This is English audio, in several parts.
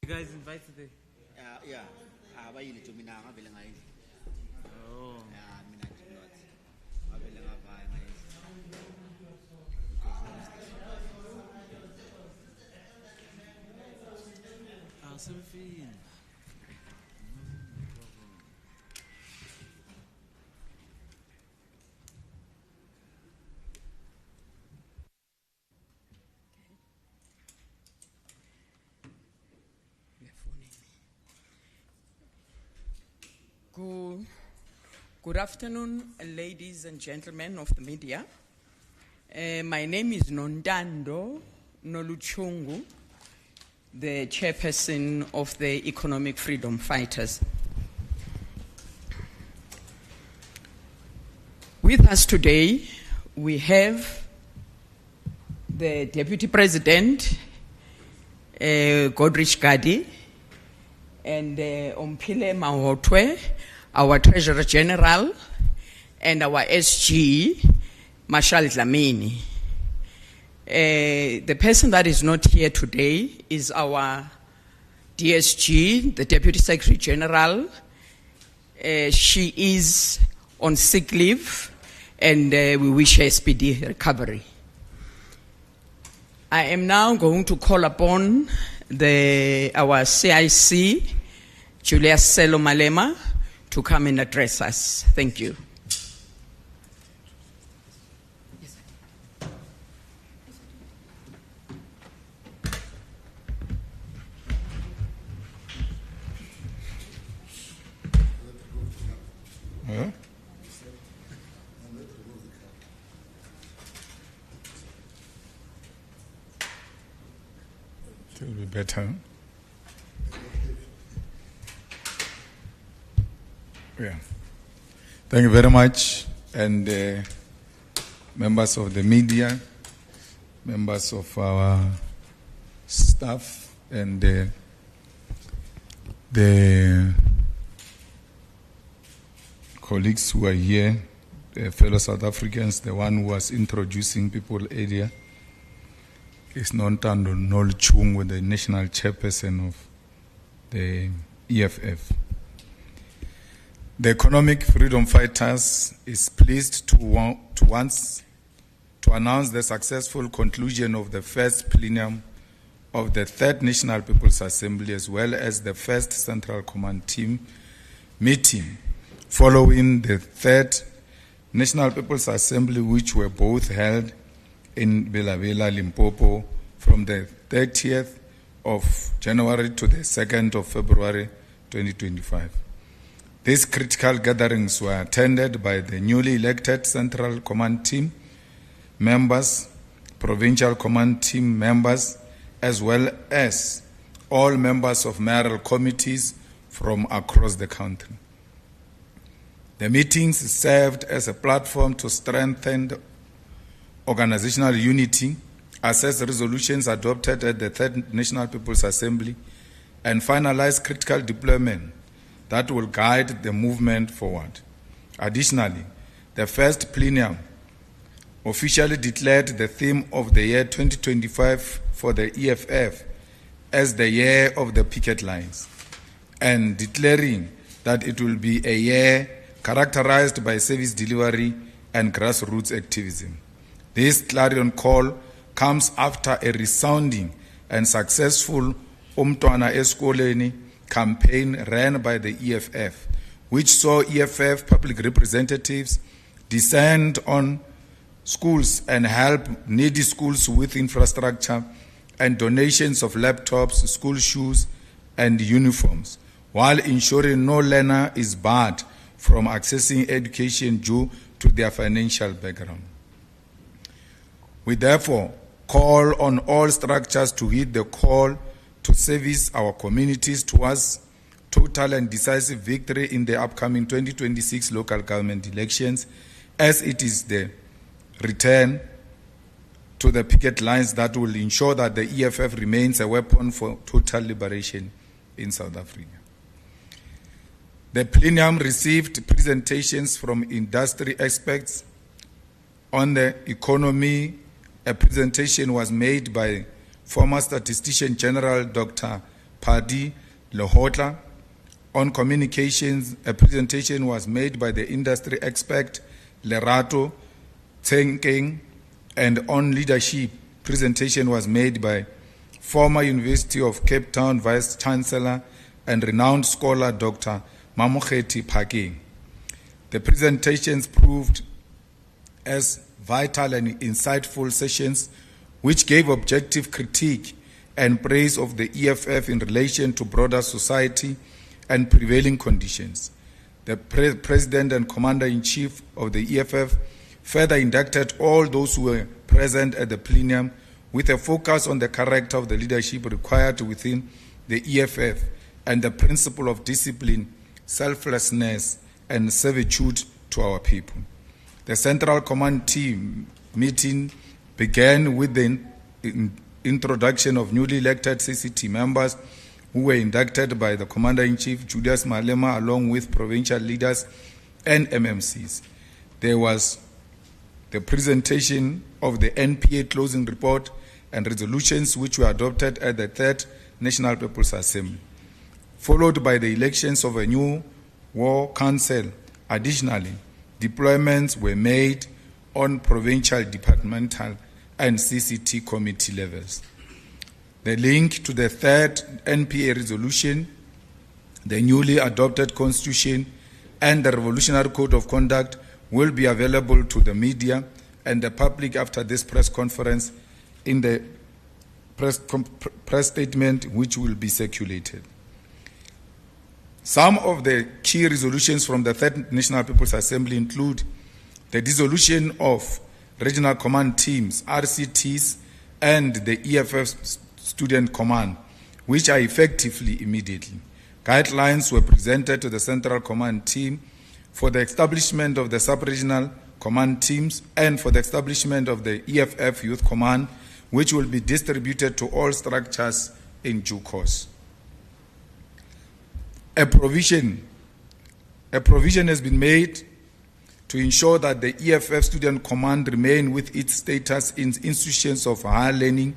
guys invited there? Yeah. Abayile to mina ngavele ngayidla. Oh. Yeah, mina did not. Ngavele ngavaya ngayidla. Something. Good afternoon, ladies and gentlemen of the media. My name is Nondando Noluchungu, the chairperson of the Economic Freedom Fighters. With us today, we have the Deputy President, Godrich Gadi, and Ompile Mahotwe, our Treasurer General, and our SG, Marshal Dlamini. The person that is not here today is our DSG, the Deputy Secretary General. She is on sick leave, and we wish her speedy recovery. I am now going to call upon our CIC, Julius Malema, to come and address us. Thank you. Huh? It will be better. Yeah. Thank you very much, and members of the media, members of our staff, and the colleagues who are here, the fellow South Africans. The one who was introducing people earlier is Nontando Noluchungu, the national chairperson of the EFF. The Economic Freedom Fighters is pleased to announce the successful conclusion of the first plenum of the Third National People's Assembly, as well as the first Central Command Team meeting following the Third National People's Assembly, which were both held in Bela Bela, Limpopo, from the 30th of January to the 2nd of February 2025. These critical gatherings were attended by the newly elected Central Command Team members, Provincial Command Team members, as well as all members of mayoral committees from across the country. The meetings served as a platform to strengthen organizational unity, assess resolutions adopted at the Third National People's Assembly, and finalize critical deployment that will guide the movement forward. Additionally, the first plenum officially declared the theme of the year 2025 for the EFF as the year of the picket lines, and declaring that it will be a year characterized by service delivery and grassroots activism. This clarion call comes after a resounding and successful Umntwana Eskoleni campaign ran by the EFF, which saw EFF public representatives descend on schools and help needy schools with infrastructure and donations of laptops, school shoes, and uniforms, while ensuring no learner is barred from accessing education due to their financial background. We therefore call on all structures to heed the call to service our communities towards total and decisive victory in the upcoming 2026 local government elections, as it is the return to the picket lines that will ensure that the EFF remains a weapon for total liberation in South Africa. The plenum received presentations from industry experts on the economy. A presentation was made by former Statistician General Dr. Padi Lehotla. On communications, a presentation was made by the industry expert Lerato Tsenkeng, and on leadership, presentation was made by former University of Cape Town Vice Chancellor and renowned scholar Dr. Mamokgethi Phakeng. The presentations proved as vital and insightful sessions which gave objective critique and praise of the EFF in relation to broader society and prevailing conditions. The President and Commander-in-Chief of the EFF further inducted all those who were present at the plenum with a focus on the character of the leadership required within the EFF and the principle of discipline, selflessness, and servitude to our people. The Central Command team meeting began with the introduction of newly elected CCT members who were inducted by the Commander-in-Chief, Julius Malema, along with provincial leaders and MMCs. There was the presentation of the NPA closing report and resolutions which were adopted at the 3rd National People's Assembly, followed by the elections of a new War Council. Additionally, deployments were made on provincial, departmental, and CCT committee levels. The link to the 3rd NPA resolution, the newly adopted constitution, and the Revolutionary Code of Conduct will be available to the media and the public after this press conference in the press statement which will be circulated. Some of the key resolutions from the 3rd National People's Assembly include the dissolution of regional command teams, RCTs, and the EFF Student Command, which are effectively immediately. Guidelines were presented to the Central Command team for the establishment of the sub-regional command teams and for the establishment of the EFF Youth Command, which will be distributed to all structures in due course. A provision has been made to ensure that the EFF Student Command remain with its status in institutions of higher learning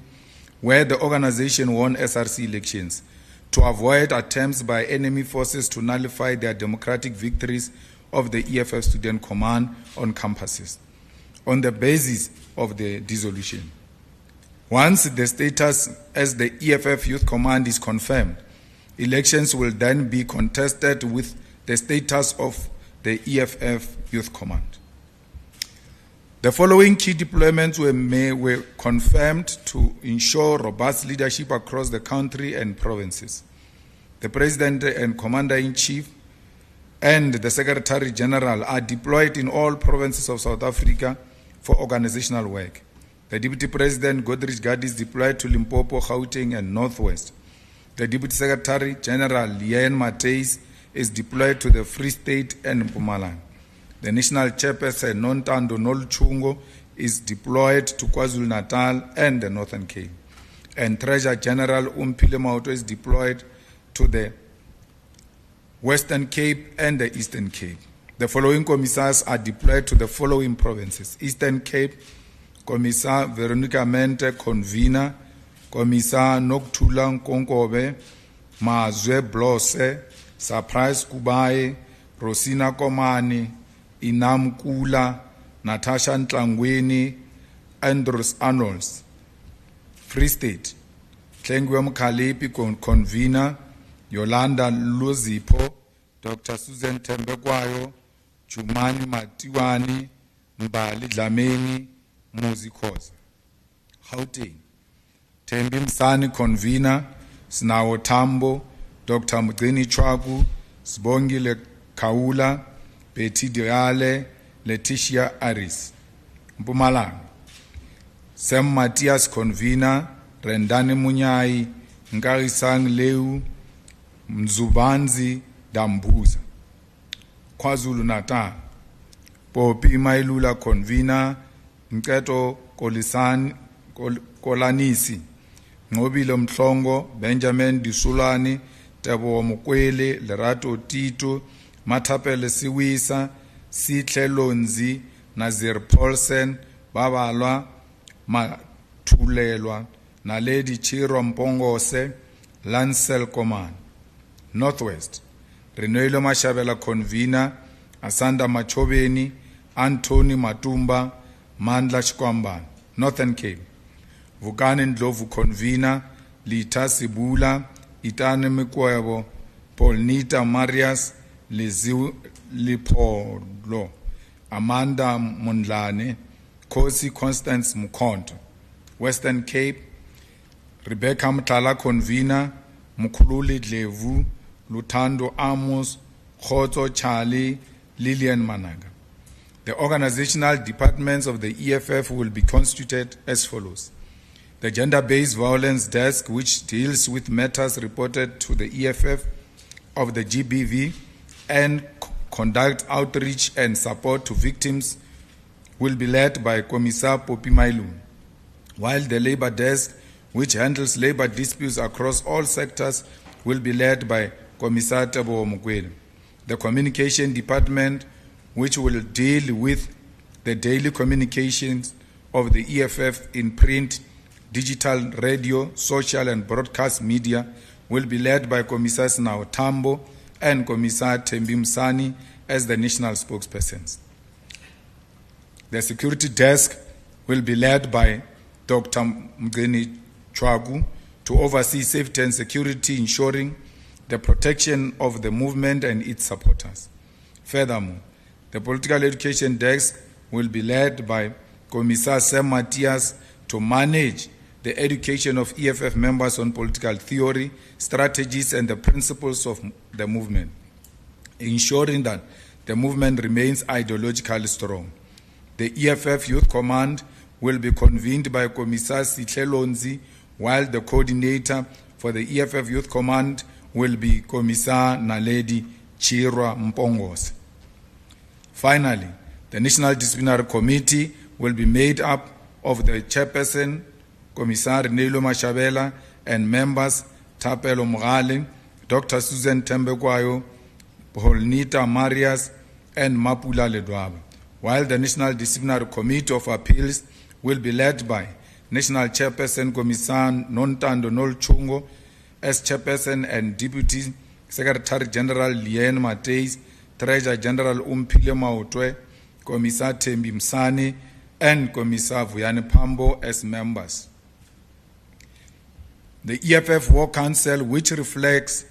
where the organization won SRC elections, to avoid attempts by enemy forces to nullify their democratic victories of the EFF Student Command on campuses on the basis of the dissolution. Once the status as the EFF Youth Command is confirmed, elections will then be contested with the status of the EFF Youth Command. The following key deployments were confirmed to ensure robust leadership across the country and provinces. The President and Commander-in-Chief and the Secretary General are deployed in all provinces of South Africa for organizational work. The Deputy President, Godrich Gadi, is deployed to Limpopo, Gauteng, and Northwest. The Deputy Secretary General, Liane Mateis, is deployed to the Free State and Mpumalanga. The National Chairperson, Nontando Noluchungo, is deployed to KwaZulu-Natal and the Northern Cape. And Treasurer General Umpile Mauto is deployed to the Western Cape and the Eastern Cape. The following commissars are deployed to the following provinces: Eastern Cape, Commissar Veronica Mente, convener; Commissar Nokthula Nkonkobe, Mazwe Blose, Surprise Kubaye, Rosina Komani, Inam Kula, Natasha Ntlangweni, Andrews Arnolds. Free State, Tlengwe Mkhalepi, convener; Yolanda Luzipho, Dr. Susan Tembekwayo, Chumani Matiwani, Mbali Dlamini, Muzikhoza. Gauteng, Thembi Msani, convener; Sinawo Tambo, Dr. Mugeni Chwaku, Sibongile Kaula, Betty Diale, Letitia Aris. Mpumalanga, Sam Matthias, convener; Rendani Munyai, Nkarisang Leu, Mzubanzi Dambuza. KwaZulu-Natal, Popi Mailula, convener; Mketo Kolanisi, Ngobile Mhlongo, Benjamin Disulani, Tebo Mokwele, Lerato Tito, Matapele Siwisa, Sitle Lonzi, Nazir Paulsen, Babalwa Mathulelwa, Naledi Chiro Mpongose, Lancel Command. Northwest, Renoilo Mashabela Convener, Asanda Machobeni, Anthony Matumba, Mandla Shkwamban. Northern Cape, Vukani Ndlovu Convener, Lita Sibula, Itane Mikwebo, Polnita Marias, Lipolo, Amanda Mondlane, Kosi Constance Mukonto. Western Cape, Rebecca Mtala Convener, Mukululi Dlevu, Lutando Amos, Khoto Charlie, Lillian Managa. The organizational departments of the EFF will be constituted as follows. The Gender-Based Violence Desk, which deals with matters reported to the EFF of the GBV and conduct outreach and support to victims, will be led by Commissar Popi Mailu, while the Labor Desk, which handles labor disputes across all sectors, will be led by Commissar Tabo Mukwele. The Communication Department, which will deal with the daily communications of the EFF in print, digital, radio, social and broadcast media, will be led by Commissar Snao Tambo and Commissar Tembi Msani as the national spokespersons. The security desk will be led by Dr. Mgeni Chwagu to oversee safety and security, ensuring the protection of the movement and its supporters. Furthermore, the political education desk will be led by Commissar Sam Matias to manage the education of EFF members on political theory, strategies, and the principles of the movement, ensuring that the movement remains ideologically strong. The EFF Youth Command will be convened by Commissar Sitle Lonzi, while the coordinator for the EFF Youth Command will be Commissar Naledi Chirwa Mpongos. Finally, the National Disciplinary Committee will be made up of the chairperson, Commissar Nelo Mashabela, and members Tapelo Mugale, Dr. Susan Tembekwayo, Polnita Marias, and Mapula Ledwaba, while the National Disciplinary Committee of Appeals will be led by National Chairperson Commissar Nontando Nolchungo as Chairperson and Deputy Secretary General Lien Mateis, Treasurer General Umpile Mautwe, Commissar Tembi Msani, and Commissar Vuyane Pambo as members. The EFF War Council, which reflects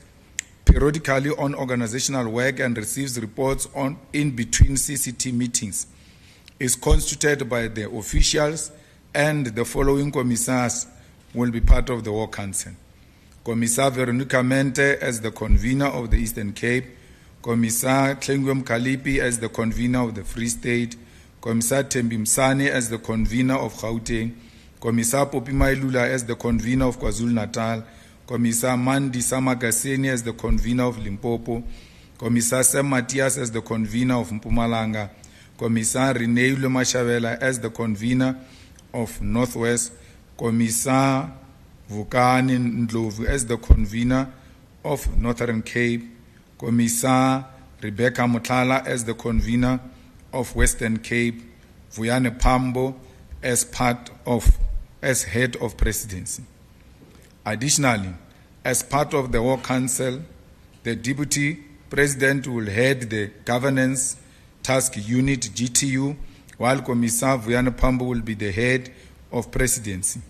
periodically on organizational work and receives reports on in between CCT meetings, is constituted by the officials, and the following commissars will be part of the War Council. Commissar Veronica Mente as the convener of the Eastern Cape, Commissar Tlengwem Kalipi as the convener of the Free State, Commissar Tembi Msani as the convener of Gauteng, Commissar Popi Mailula as the convener of KwaZulu-Natal, Commissar Mandi Samagaseni as the convener of Limpopo, Commissar Sam Matias as the convener of Mpumalanga, Commissar Reneulo Mashabela as the convener of Northwest, Commissar Vukani Ndlovu as the convener of Northern Cape, Commissar Rebecca Mutlala as the convener of Western Cape, Vuyane Pambo as head of presidency. Additionally, as part of the War Council, the Deputy President will head the Governance Task Unit GTU, while Commissar Vuyane Pambo will be the head of presidency.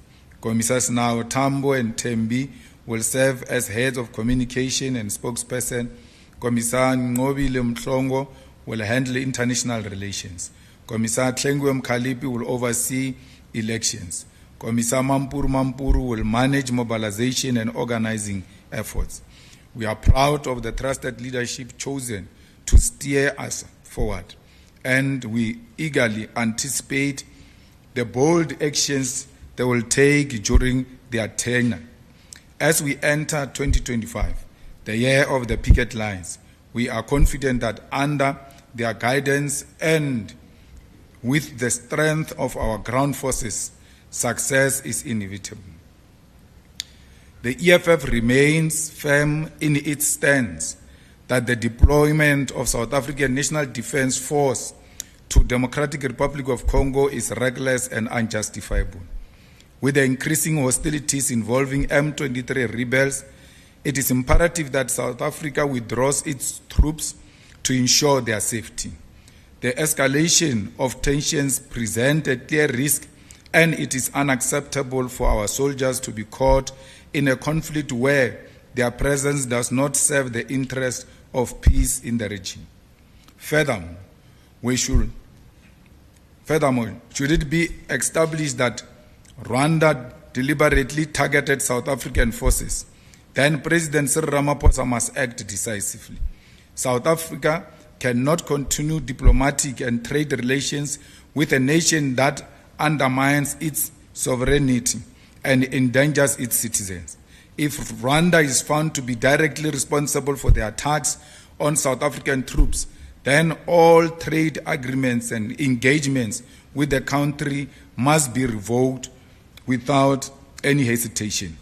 Commissars Nao Tambo and Tembi will serve as heads of communication and spokesperson. Commissar Ngobile Mhlongo will handle international relations. Commissar Tlengwem Kalipi will oversee elections. Commissar Mampuru will manage mobilization and organizing efforts. We are proud of the trusted leadership chosen to steer us forward, and we eagerly anticipate the bold actions they will take during their tenure. As we enter 2025, the year of the picket lines, we are confident that under their guidance and with the strength of our ground forces, success is inevitable. The EFF remains firm in its stance that the deployment of South African National Defence Force to Democratic Republic of Congo is reckless and unjustifiable. With the increasing hostilities involving M23 rebels it is imperative that South Africa withdraws its troops to ensure their safety. The escalation of tensions presents a clear risk, and it is unacceptable for our soldiers to be caught in a conflict where their presence does not serve the interest of peace in the region. Furthermore, should it be established that Rwanda deliberately targeted South African forces, then President Cyril Ramaphosa must act decisively. South Africa cannot continue diplomatic and trade relations with a nation that undermines its sovereignty and endangers its citizens. If Rwanda is found to be directly responsible for the attacks on South African troops, then all trade agreements and engagements with the country must be revoked without any hesitation.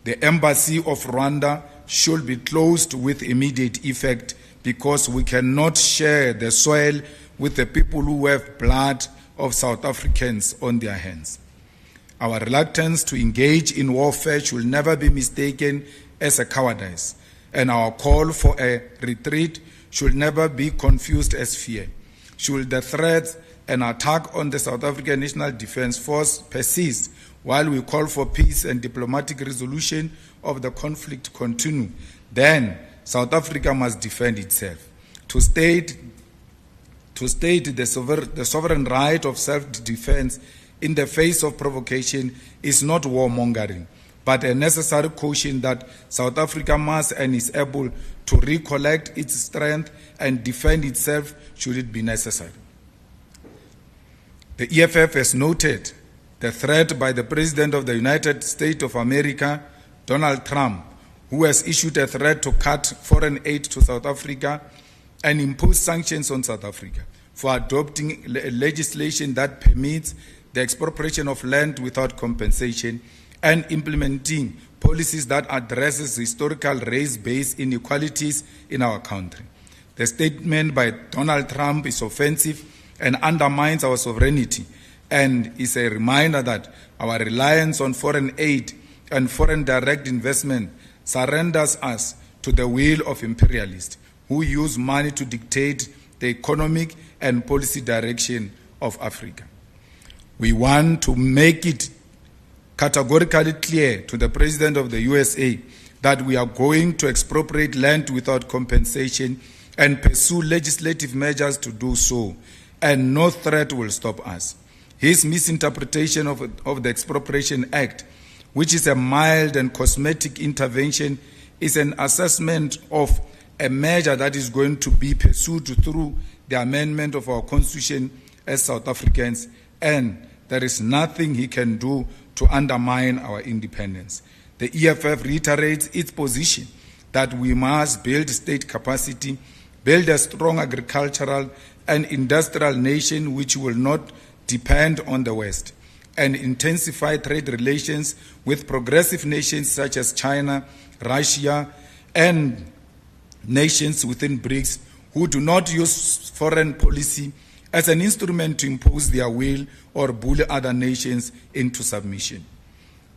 The embassy of Rwanda should be closed with immediate effect, because we cannot share the soil with the people who have blood of South Africans on their hands. Our reluctance to engage in warfare should never be mistaken as a cowardice, and our call for a retreat should never be confused as fear. Should the threats and attack on the South African National Defence Force persist while we call for peace and diplomatic resolution of the conflict continue, then South Africa must defend itself. To state the sovereign right of self-defense in the face of provocation is not warmongering, but a necessary caution that South Africa must and is able to recollect its strength and defend itself should it be necessary. The EFF has noted the threat by the President of the United States of America, Donald Trump, who has issued a threat to cut foreign aid to South Africa and impose sanctions on South Africa for adopting legislation that permits the expropriation of land without compensation and implementing policies that addresses historical race-based inequalities in our country. The statement by Donald Trump is offensive and undermines our sovereignty, and is a reminder that our reliance on foreign aid and foreign direct investment surrenders us to the will of imperialists who use money to dictate the economic and policy direction of Africa. We want to make it categorically clear to the President of the USA that we are going to expropriate land without compensation and pursue legislative measures to do so, and no threat will stop us. His misinterpretation of the Expropriation Act, which is a mild and cosmetic intervention, is an assessment of a measure that is going to be pursued through the amendment of our Constitution as South Africans, and there is nothing he can do to undermine our independence. The EFF reiterates its position that we must build state capacity, build a strong agricultural and industrial nation which will not depend on the West, and intensify trade relations with progressive nations such as China, Russia, and nations within BRICS who do not use foreign policy as an instrument to impose their will or bully other nations into submission.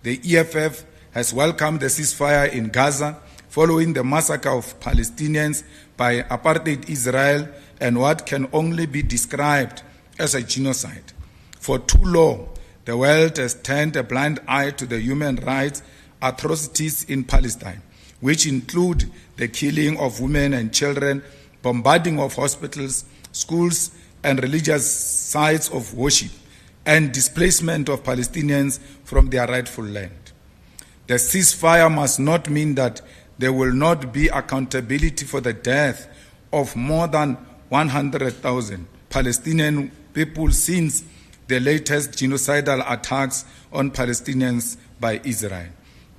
The EFF has welcomed the ceasefire in Gaza following the massacre of Palestinians by apartheid Israel and what can only be described as a genocide. For too long, the world has turned a blind eye to the human rights atrocities in Palestine, which include the killing of women and children, bombarding of hospitals, schools, and religious sites of worship, and displacement of Palestinians from their rightful land. The ceasefire must not mean that there will not be accountability for the death of more than 100,000 Palestinian people since the latest genocidal attacks on Palestinians by Israel.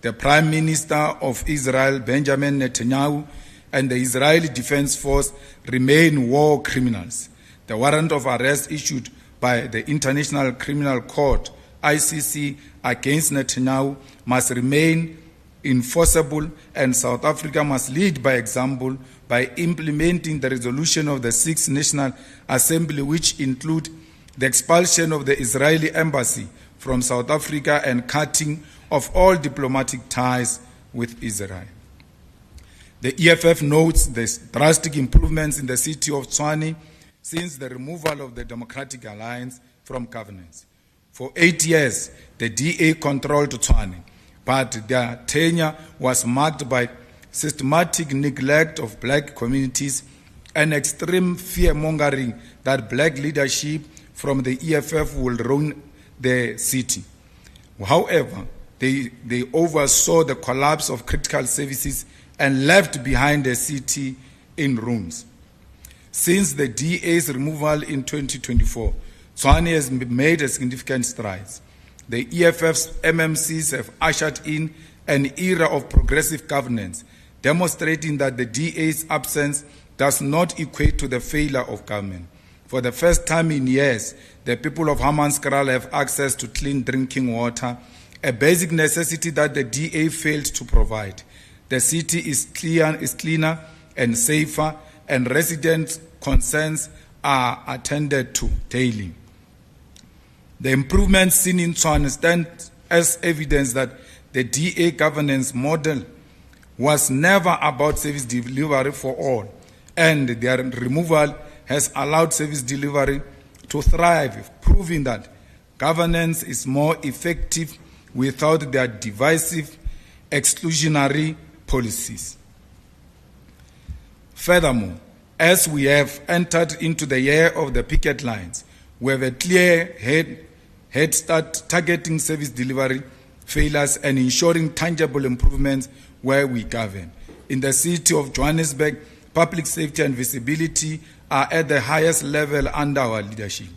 The Prime Minister of Israel, Benjamin Netanyahu, and the Israeli Defense Force remain war criminals. The warrant of arrest issued by the International Criminal Court, ICC, against Netanyahu must remain enforceable, and South Africa must lead by example by implementing the resolution of the Sixth National Assembly, which include the expulsion of the Israeli embassy from South Africa and cutting of all diplomatic ties with Israel. The EFF notes the drastic improvements in the city of Tshwane since the removal of the Democratic Alliance from governance. For 8 years, the DA controlled Tshwane, but their tenure was marked by systematic neglect of black communities and extreme fear-mongering that black leadership from the EFF will ruin the city. However, they oversaw the collapse of critical services and left behind the city in ruins. Since the DA's removal in 2024, Tshwane has made a significant strides. The EFF's MMCs have ushered in an era of progressive governance, demonstrating that the DA's absence does not equate to the failure of government. For the first time in years, the people of Hammanskraal have access to clean drinking water, a basic necessity that the DA failed to provide. The city is cleaner and safer, and residents' concerns are attended to daily. The improvements seen in Tshwane stand as evidence that the DA governance model was never about service delivery for all, and their removal has allowed service delivery to thrive, proving that governance is more effective without their divisive, exclusionary policies. Furthermore, as we have entered into the year of the picket lines, we have a clear head start targeting service delivery failures and ensuring tangible improvements where we govern. In the city of Johannesburg, public safety and visibility are at the highest level under our leadership.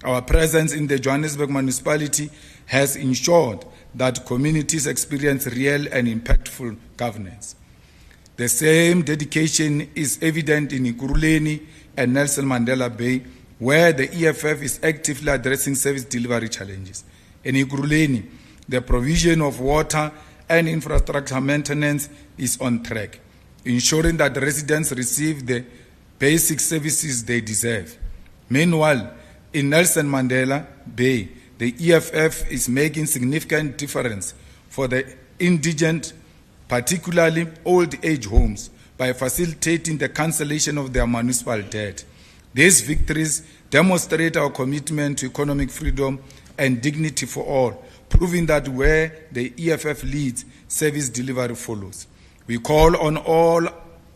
Our presence in the Johannesburg municipality has ensured that communities experience real and impactful governance. The same dedication is evident in Ekurhuleni and Nelson Mandela Bay, where the EFF is actively addressing service delivery challenges. In Ekurhuleni, the provision of water and infrastructure maintenance is on track, ensuring that residents receive the basic services they deserve. Meanwhile, in Nelson Mandela Bay, the EFF is making significant difference for the indigent, particularly old age homes, by facilitating the cancellation of their municipal debt. These victories demonstrate our commitment to economic freedom and dignity for all, proving that where the EFF leads, service delivery follows. We call on all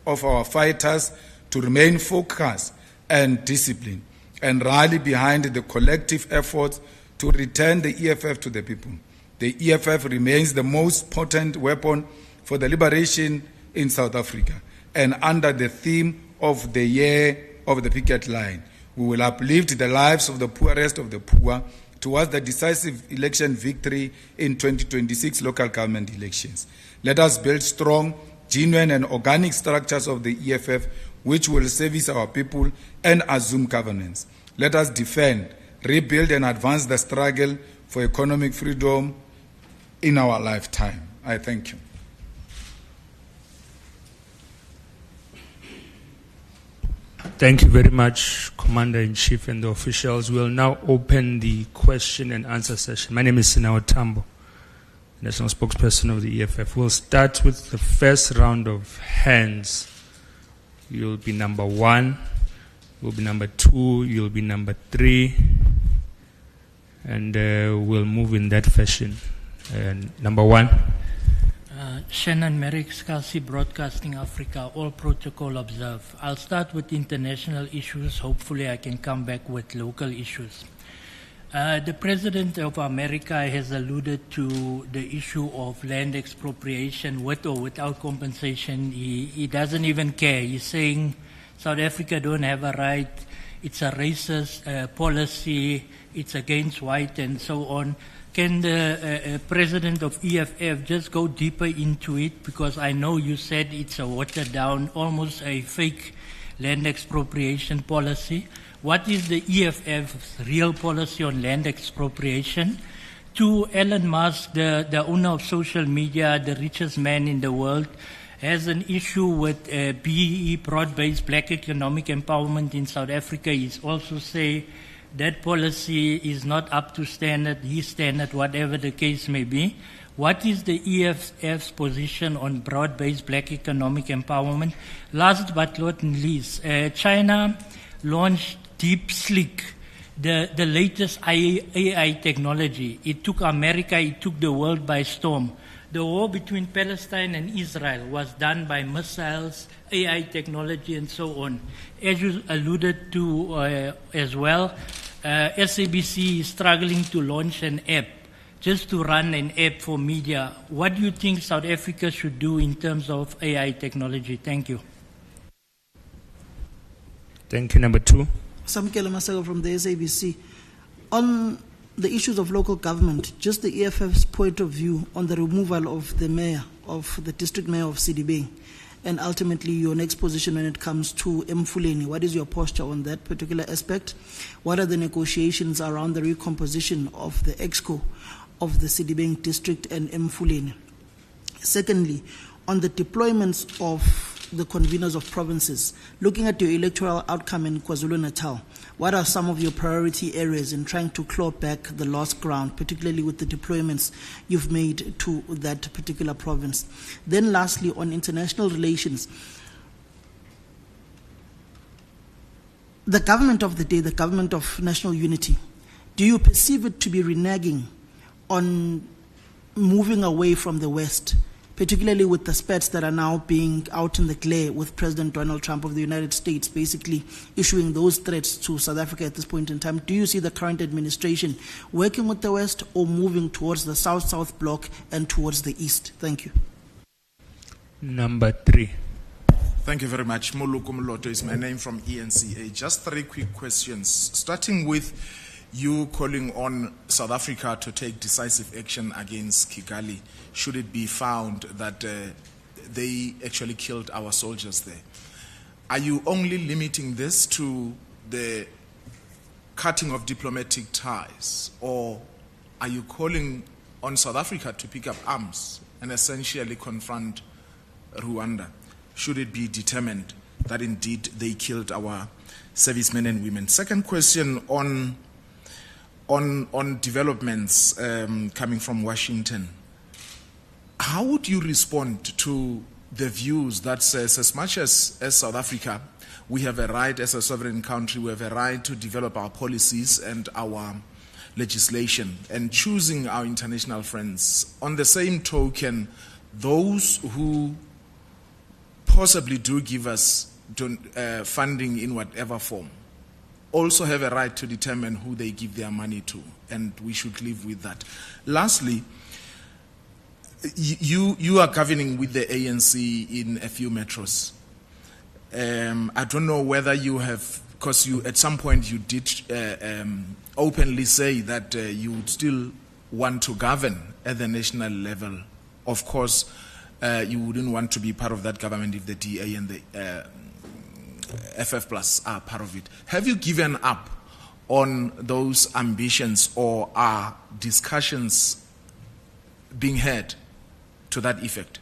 of our fighters to remain focused and disciplined and rally behind the collective efforts to return the EFF to the people. The EFF remains the most potent weapon for the liberation in South Africa. And under the theme of the year of the picket line, we will uplift the lives of the poorest of the poor towards the decisive election victory in 2026 local government elections. Let us build strong, genuine and organic structures of the EFF which will service our people and assume governance. Let us defend, rebuild and advance the struggle for economic freedom in our lifetime. I thank you. Thank you very much, Commander-in-Chief and the officials. We'll now open the question and answer session. My name is Sinawa Tambo, National Spokesperson of the EFF. We'll start with the first round of hands. You'll be number 1, you'll be number 2, you'll be number 3, and we'll move in that fashion. Number 1. Shannon Merrick, Scalzi Broadcasting Africa, all protocol observed. I'll start with international issues. Hopefully I can come back with local issues. The President of America has alluded to the issue of land expropriation with or without compensation. He doesn't even care. He's saying South Africa don't have a right. It's a racist policy. It's against white and so on. Can the President of EFF just go deeper into it? Because I know you said it's a watered down, almost a fake land expropriation policy. What is the EFF's real policy on land expropriation? To Elon Musk, the owner of social media, the richest man in the world, has an issue with BEE, broad-based black economic empowerment in South Africa. He's also say that policy is not up to standard, his standard, whatever the case may be. What is the EFF's position on broad-based black economic empowerment? Last but not least, China launched DeepSeek, the latest AI technology. It took America, it took the world by storm. The war between Palestine and Israel was done by missiles, AI technology, and so on. As you alluded to as well, SABC is struggling to launch an app, just to run an app for media. What do you think South Africa should do in terms of AI technology? Thank you. Thank you. Number 2. Samkela Masego from the SABC. On the issues of local government, just the EFF's point of view on the removal of the mayor, of the district mayor of CDB, and ultimately your next position when it comes to Mfuleni. What is your posture on that particular aspect? What are the negotiations around the recomposition of the EXCO of the CDB district and Mfuleni? Secondly, on the deployments of the conveners of provinces, looking at your electoral outcome in KwaZulu-Natal, what are some of your priority areas in trying to claw back the lost ground, particularly with the deployments you've made to that particular province? Then lastly, on international relations, the government of the day, the government of national unity, do you perceive it to be reneging on moving away from the West, particularly with the spats that are now being out in the glare with President Donald Trump of the United States basically issuing those threats to South Africa at this point in time? Do you see the current administration working with the West or moving towards the South-South bloc and towards the East? Thank you. Number 3. Thank you very much. Moluku Mloto is my name from ENCA. Just 3 quick questions, starting with you calling on South Africa to take decisive action against Kigali should it be found that they actually killed our soldiers there. Are you only limiting this to the cutting of diplomatic ties, or are you calling on South Africa to pick up arms and essentially confront Rwanda should it be determined that indeed they killed our servicemen and women? Second question on developments coming from Washington. How would you respond to the views that says as much as South Africa, we have a right as a sovereign country, we have a right to develop our policies and our legislation and choosing our international friends. On the same token, those who possibly do give us funding in whatever form also have a right to determine who they give their money to, and we should live with that. Lastly, you are governing with the ANC in a few metros. I don't know whether you have, because you at some point you did openly say that you would still want to govern at the national level. Of course, you wouldn't want to be part of that government if the DA and the FF Plus are part of it. Have you given up on those ambitions, or are discussions being had to that effect?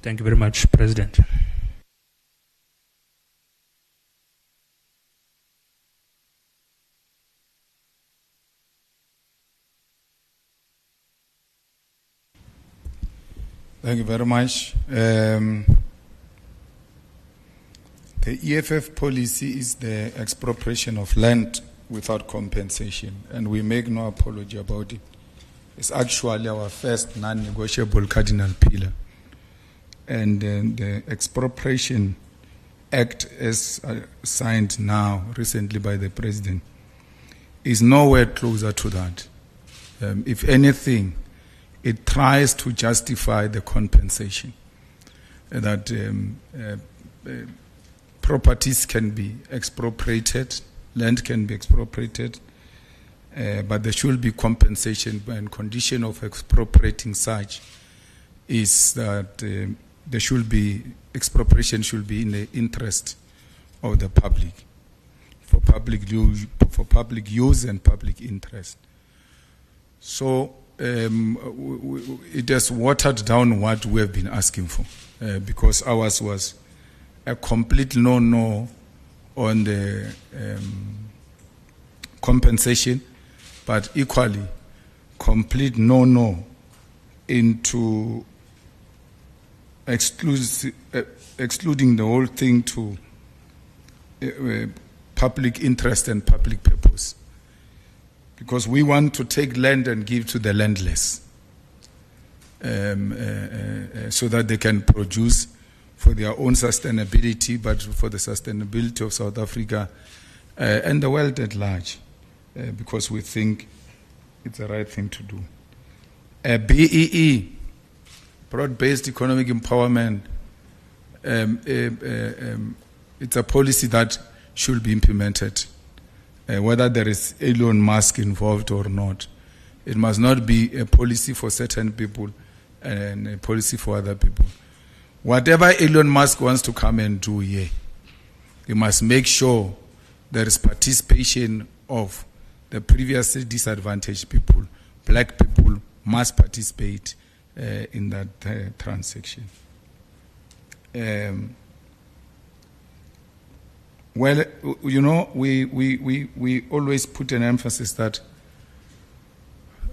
Thank you very much, President. Thank you very much. The EFF policy is the expropriation of land without compensation, and we make no apology about it. It's actually our first non-negotiable cardinal pillar. And the Expropriation Act, as signed now recently by the President, is nowhere closer to that. If anything, it tries to justify the compensation, that properties can be expropriated, land can be expropriated, but there should be compensation, and condition of expropriating such is that there should be, expropriation should be in the interest of the public, for public use and public interest. So it has watered down what we have been asking for, because ours was a complete no-no on the compensation, but equally complete no into excluding the whole thing to public interest and public purpose. Because we want to take land and give to the landless so that they can produce for their own sustainability, but for the sustainability of South Africa and the world at large, because we think it's the right thing to do. BEE, broad-based economic empowerment, it's a policy that should be implemented, whether there is Elon Musk involved or not. It must not be a policy for certain people and a policy for other people. Whatever Elon Musk wants to come and do here, he must make sure there is participation of the previously disadvantaged people. Black people must participate in that transaction. Well, you know, we always put an emphasis that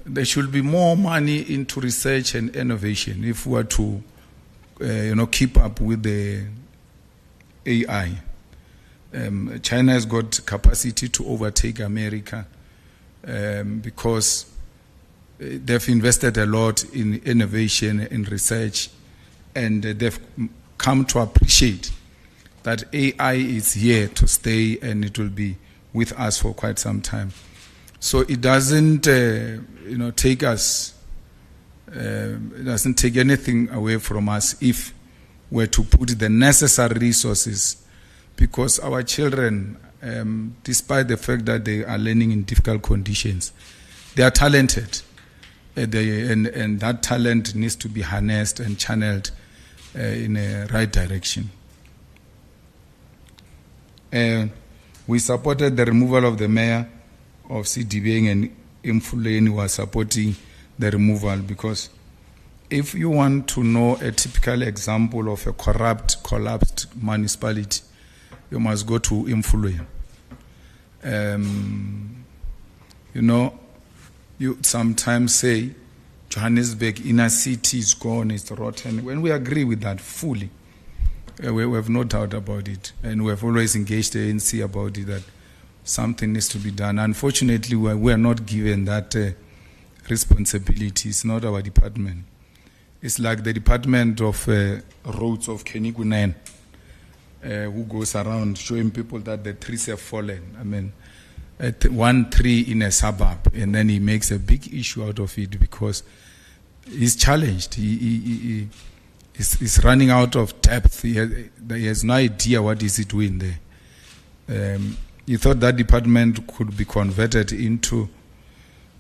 there should be more money into research and innovation if we are to, keep up with the AI. China has got capacity to overtake America because they've invested a lot in innovation, in research, and they've come to appreciate that AI is here to stay and it will be with us for quite some time. So it doesn't, take us, it doesn't take anything away from us if we're to put the necessary resources, because our children, despite the fact that they are learning in difficult conditions, they are talented, and that talent needs to be harnessed and channeled in a right direction. We supported the removal of the mayor of Sidibeng, and Imfuleni was supporting the removal, because if you want to know a typical example of a corrupt, collapsed municipality, you must go to Imfuleni. You sometimes say Johannesburg inner city is gone, it's rotten. When we agree with that fully, we have no doubt about it, and we have always engaged the ANC about it, that something needs to be done. Unfortunately, we are not given that responsibility. It's not our department. It's like the Department of Roads of Kenigunen, who goes around showing people that the trees have fallen. I mean, one tree in a suburb, and then he makes a big issue out of it because he's challenged. He's running out of depth. He has no idea what is he doing there. He thought that department could be converted into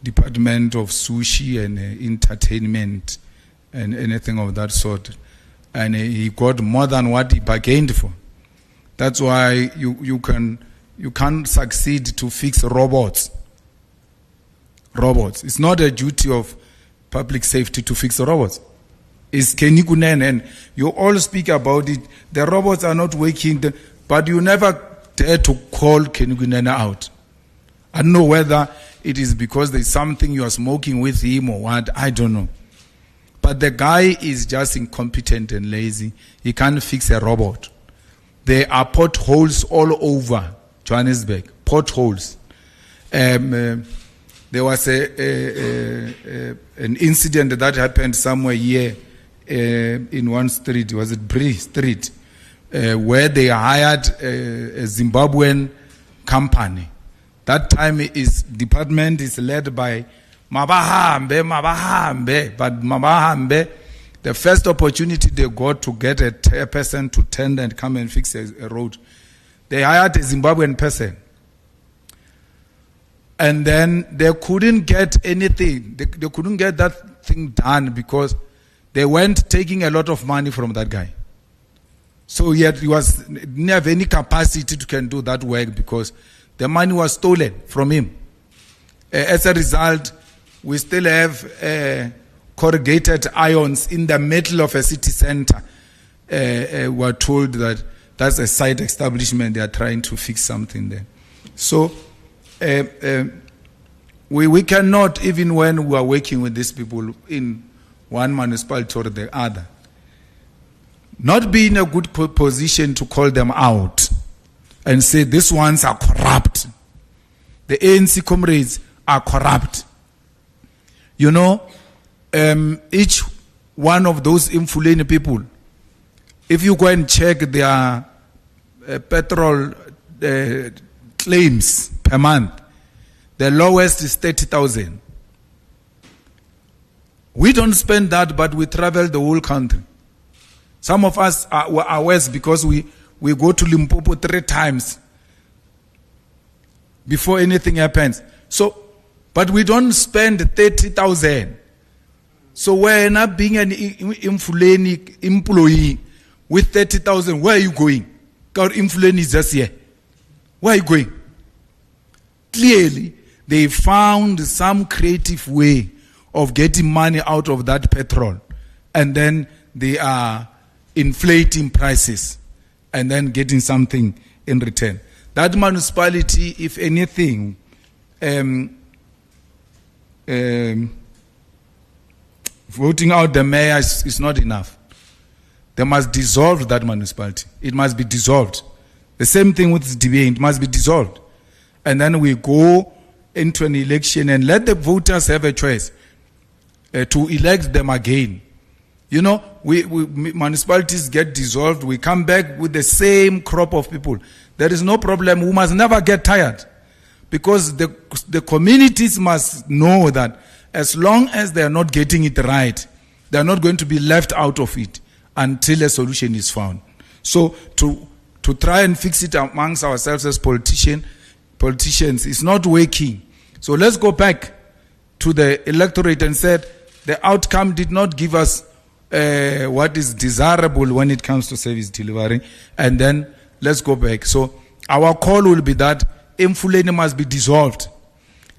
department of sushi and entertainment and anything of that sort. And he got more than what he bargained for. That's why you can't succeed to fix robots. It's not a duty of public safety to fix robots. It's Kenikunen, and you all speak about it. The robots are not working, but you never dare to call Kenikunen out. I don't know whether it is because there's something you are smoking with him or what, I don't know. But the guy is just incompetent and lazy. He can't fix a robot. There are potholes all over Johannesburg, potholes. There was an incident that happened somewhere here in one street, was it Bree Street, where they hired a Zimbabwean company. That time department is led by Mabahambe, but Mabahambe, the first opportunity they got to get a person to tend and come and fix a road, they hired a Zimbabwean person. And then they couldn't get anything. They couldn't get that thing done because they weren't taking a lot of money from that guy. So yet he didn't have any capacity to can do that work because the money was stolen from him. As a result, we still have corrugated ions in the middle of a city center. We're told that that's a site establishment. They are trying to fix something there. So We cannot, even when we are working with these people in one municipality or the other, not be in a good position to call them out and say these ones are corrupt. The ANC comrades are corrupt. You know, each one of those Imfuleni people, if you go and check their petrol claims per month, the lowest is 30,000. We don't spend that, but we travel the whole country. Some of us are worse because we go to Limpopo 3 times before anything happens. So, but we don't spend 30,000. So we're not being an Imfuleni employee with 30,000. Where are you going? God, Imfuleni is just here. Where are you going? Clearly, they found some creative way of getting money out of that petrol, and then they are inflating prices and then getting something in return. That municipality, if anything, voting out the mayor is not enough. They must dissolve that municipality. It must be dissolved. The same thing with debate. It must be dissolved. And then we go into an election and let the voters have a choice to elect them again. You know, municipalities get dissolved. We come back with the same crop of people. There is no problem. We must never get tired, because the communities must know that as long as they are not getting it right, they are not going to be left out of it until a solution is found. So to try and fix it amongst ourselves as politicians is not working. So let's go back to the electorate and said the outcome did not give us what is desirable when it comes to service delivery, and then let's go back. So our call will be that Imfuleni must be dissolved.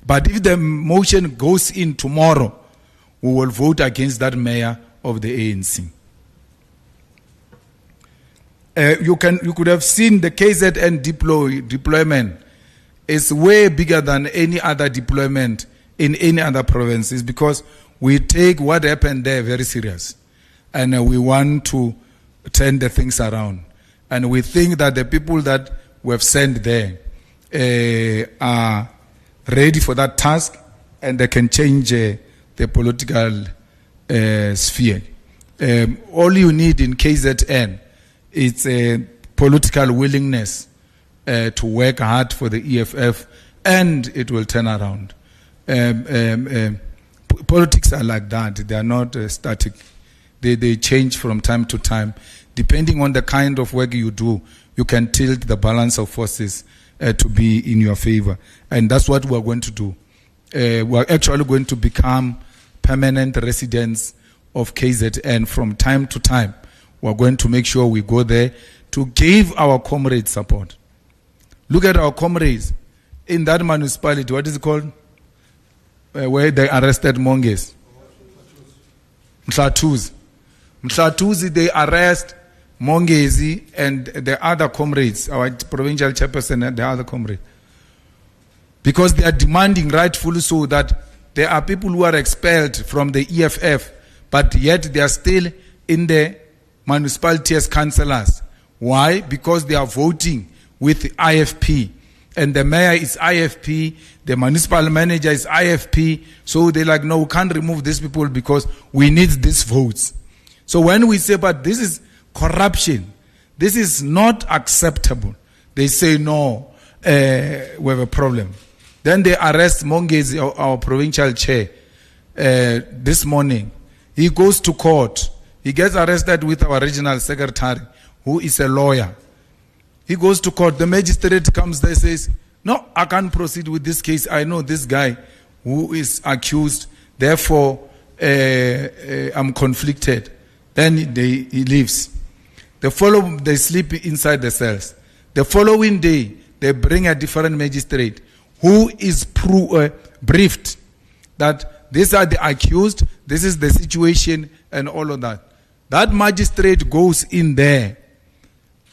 But if the motion goes in tomorrow, we will vote against that mayor of the ANC. You could have seen the KZN deployment is way bigger than any other deployment in any other provinces, because we take what happened there very serious, and we want to turn the things around. And we think that the people that we have sent there are ready for that task, and they can change the political sphere. All you need in KZN is a political willingness to work hard for the EFF, and it will turn around. Politics are like that. They are not static. They change from time to time. Depending on the kind of work you do, you can tilt the balance of forces to be in your favor. And that's what we're going to do. We're actually going to become permanent residents of KZN from time to time. We're going to make sure we go there to give our comrades support. Look at our comrades in that municipality. What is it called? Where they arrested Monges. Mhlatuzi, they arrest Mongezi and the other comrades, our provincial chairperson and the other comrades. Because they are demanding, rightfully so, that there are people who are expelled from the EFF, but yet they are still in the municipality as councillors. Why? Because they are voting with the IFP. And the mayor is IFP, the municipal manager is IFP. So they're like, no, we can't remove these people because we need these votes. So when we say, but this is corruption, this is not acceptable, they say, no, we have a problem. Then they arrest Mongezi, our provincial chair, this morning. He goes to court. He gets arrested with our regional secretary, who is a lawyer. He goes to court. The magistrate comes there and says, no, I can't proceed with this case. I know this guy who is accused. Therefore, I'm conflicted. Then he leaves. They sleep inside the cells. The following day, they bring a different magistrate who is briefed that these are the accused, this is the situation, and all of that. That magistrate goes in there.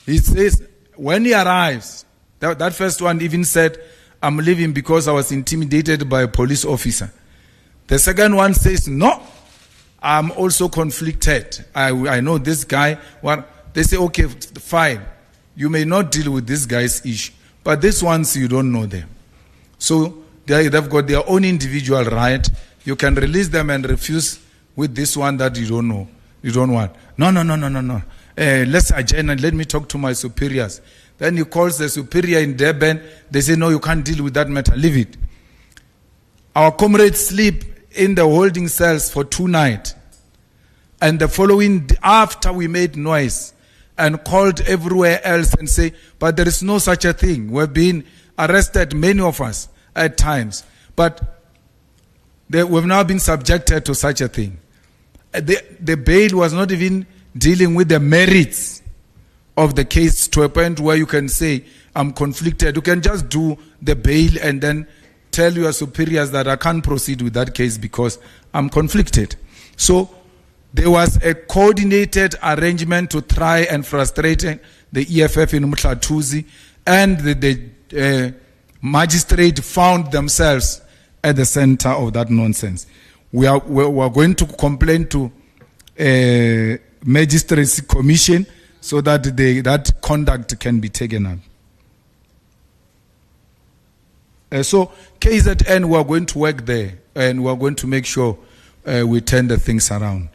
He says, when he arrives, that first one even said, I'm leaving because I was intimidated by a police officer. The second one says, no, I'm also conflicted. I know this guy. Well, they say, okay, fine. You may not deal with this guy's issue, but these ones, you don't know them. So they've got their own individual right. You can release them and refuse with this one that you don't know. You don't want. No. Let's adjourn and let me talk to my superiors. Then he calls the superior in Durban. They say, no, you can't deal with that matter. Leave it. Our comrades sleep in the holding cells for 2 nights. And the following, after we made noise and called everywhere else and say, but there is no such a thing. We've been arrested, many of us, at times. But we've now been subjected to such a thing. The bail was not even dealing with the merits of the case to a point where you can say, I'm conflicted. You can just do the bail and then tell your superiors that I can't proceed with that case because I'm conflicted. So there was a coordinated arrangement to try and frustrate the EFF in Mhlatuzi, and the magistrate found themselves at the center of that nonsense. We are going to complain to Magistrates Commission so that that conduct can be taken up. So KZN, we are going to work there, and we are going to make sure we turn the things around.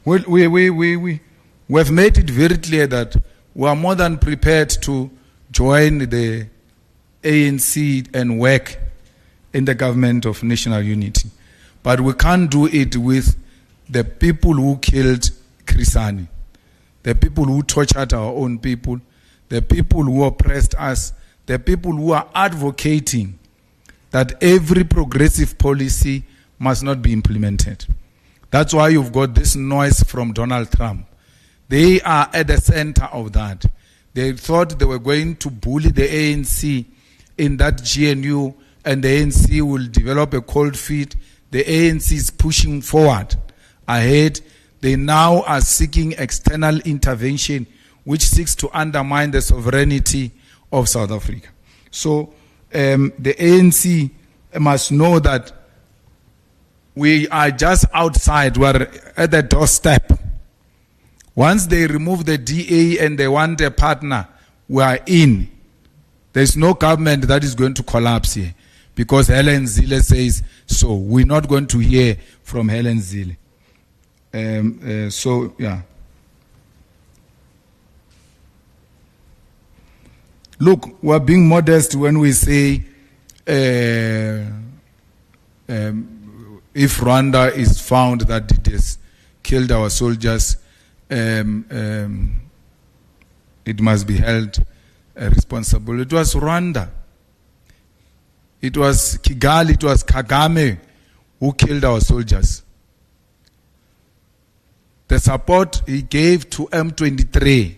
We've made it very clear that we are more than prepared to join the ANC and work in the government of national unity. But we can't do it with the people who killed Krisani, the people who tortured our own people, the people who oppressed us, the people who are advocating that every progressive policy must not be implemented. That's why you've got this noise from Donald Trump. They are at the center of that. They thought they were going to bully the ANC in that GNU, and the ANC will develop a cold feet. The ANC is pushing forward ahead. They now are seeking external intervention, which seeks to undermine the sovereignty of South Africa. So the ANC must know that we are just outside, we're at the doorstep. Once they remove the DA and they want a partner, we are in. There's no government that is going to collapse here because Helen Zille says so. We're not going to hear from Helen Zille. So, yeah. Look, we're being modest when we say if Rwanda is found that it has killed our soldiers, it must be held responsible. It was Rwanda. It was Kigali, it was Kagame who killed our soldiers. The support he gave to M23,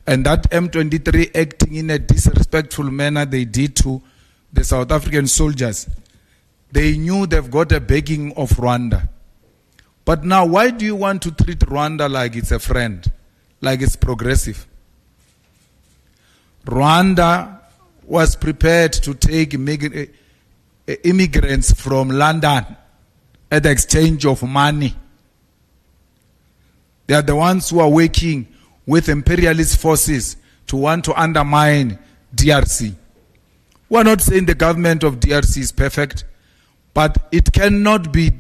and that M23 acting in a disrespectful manner they did to the South African soldiers. They knew they've got a backing of Rwanda. But now, why do you want to treat Rwanda like it's a friend, like it's progressive? Rwanda was prepared to take immigrants from London at the exchange of money. They are the ones who are working with imperialist forces to want to undermine DRC. We're not saying the government of DRC is perfect, but it cannot be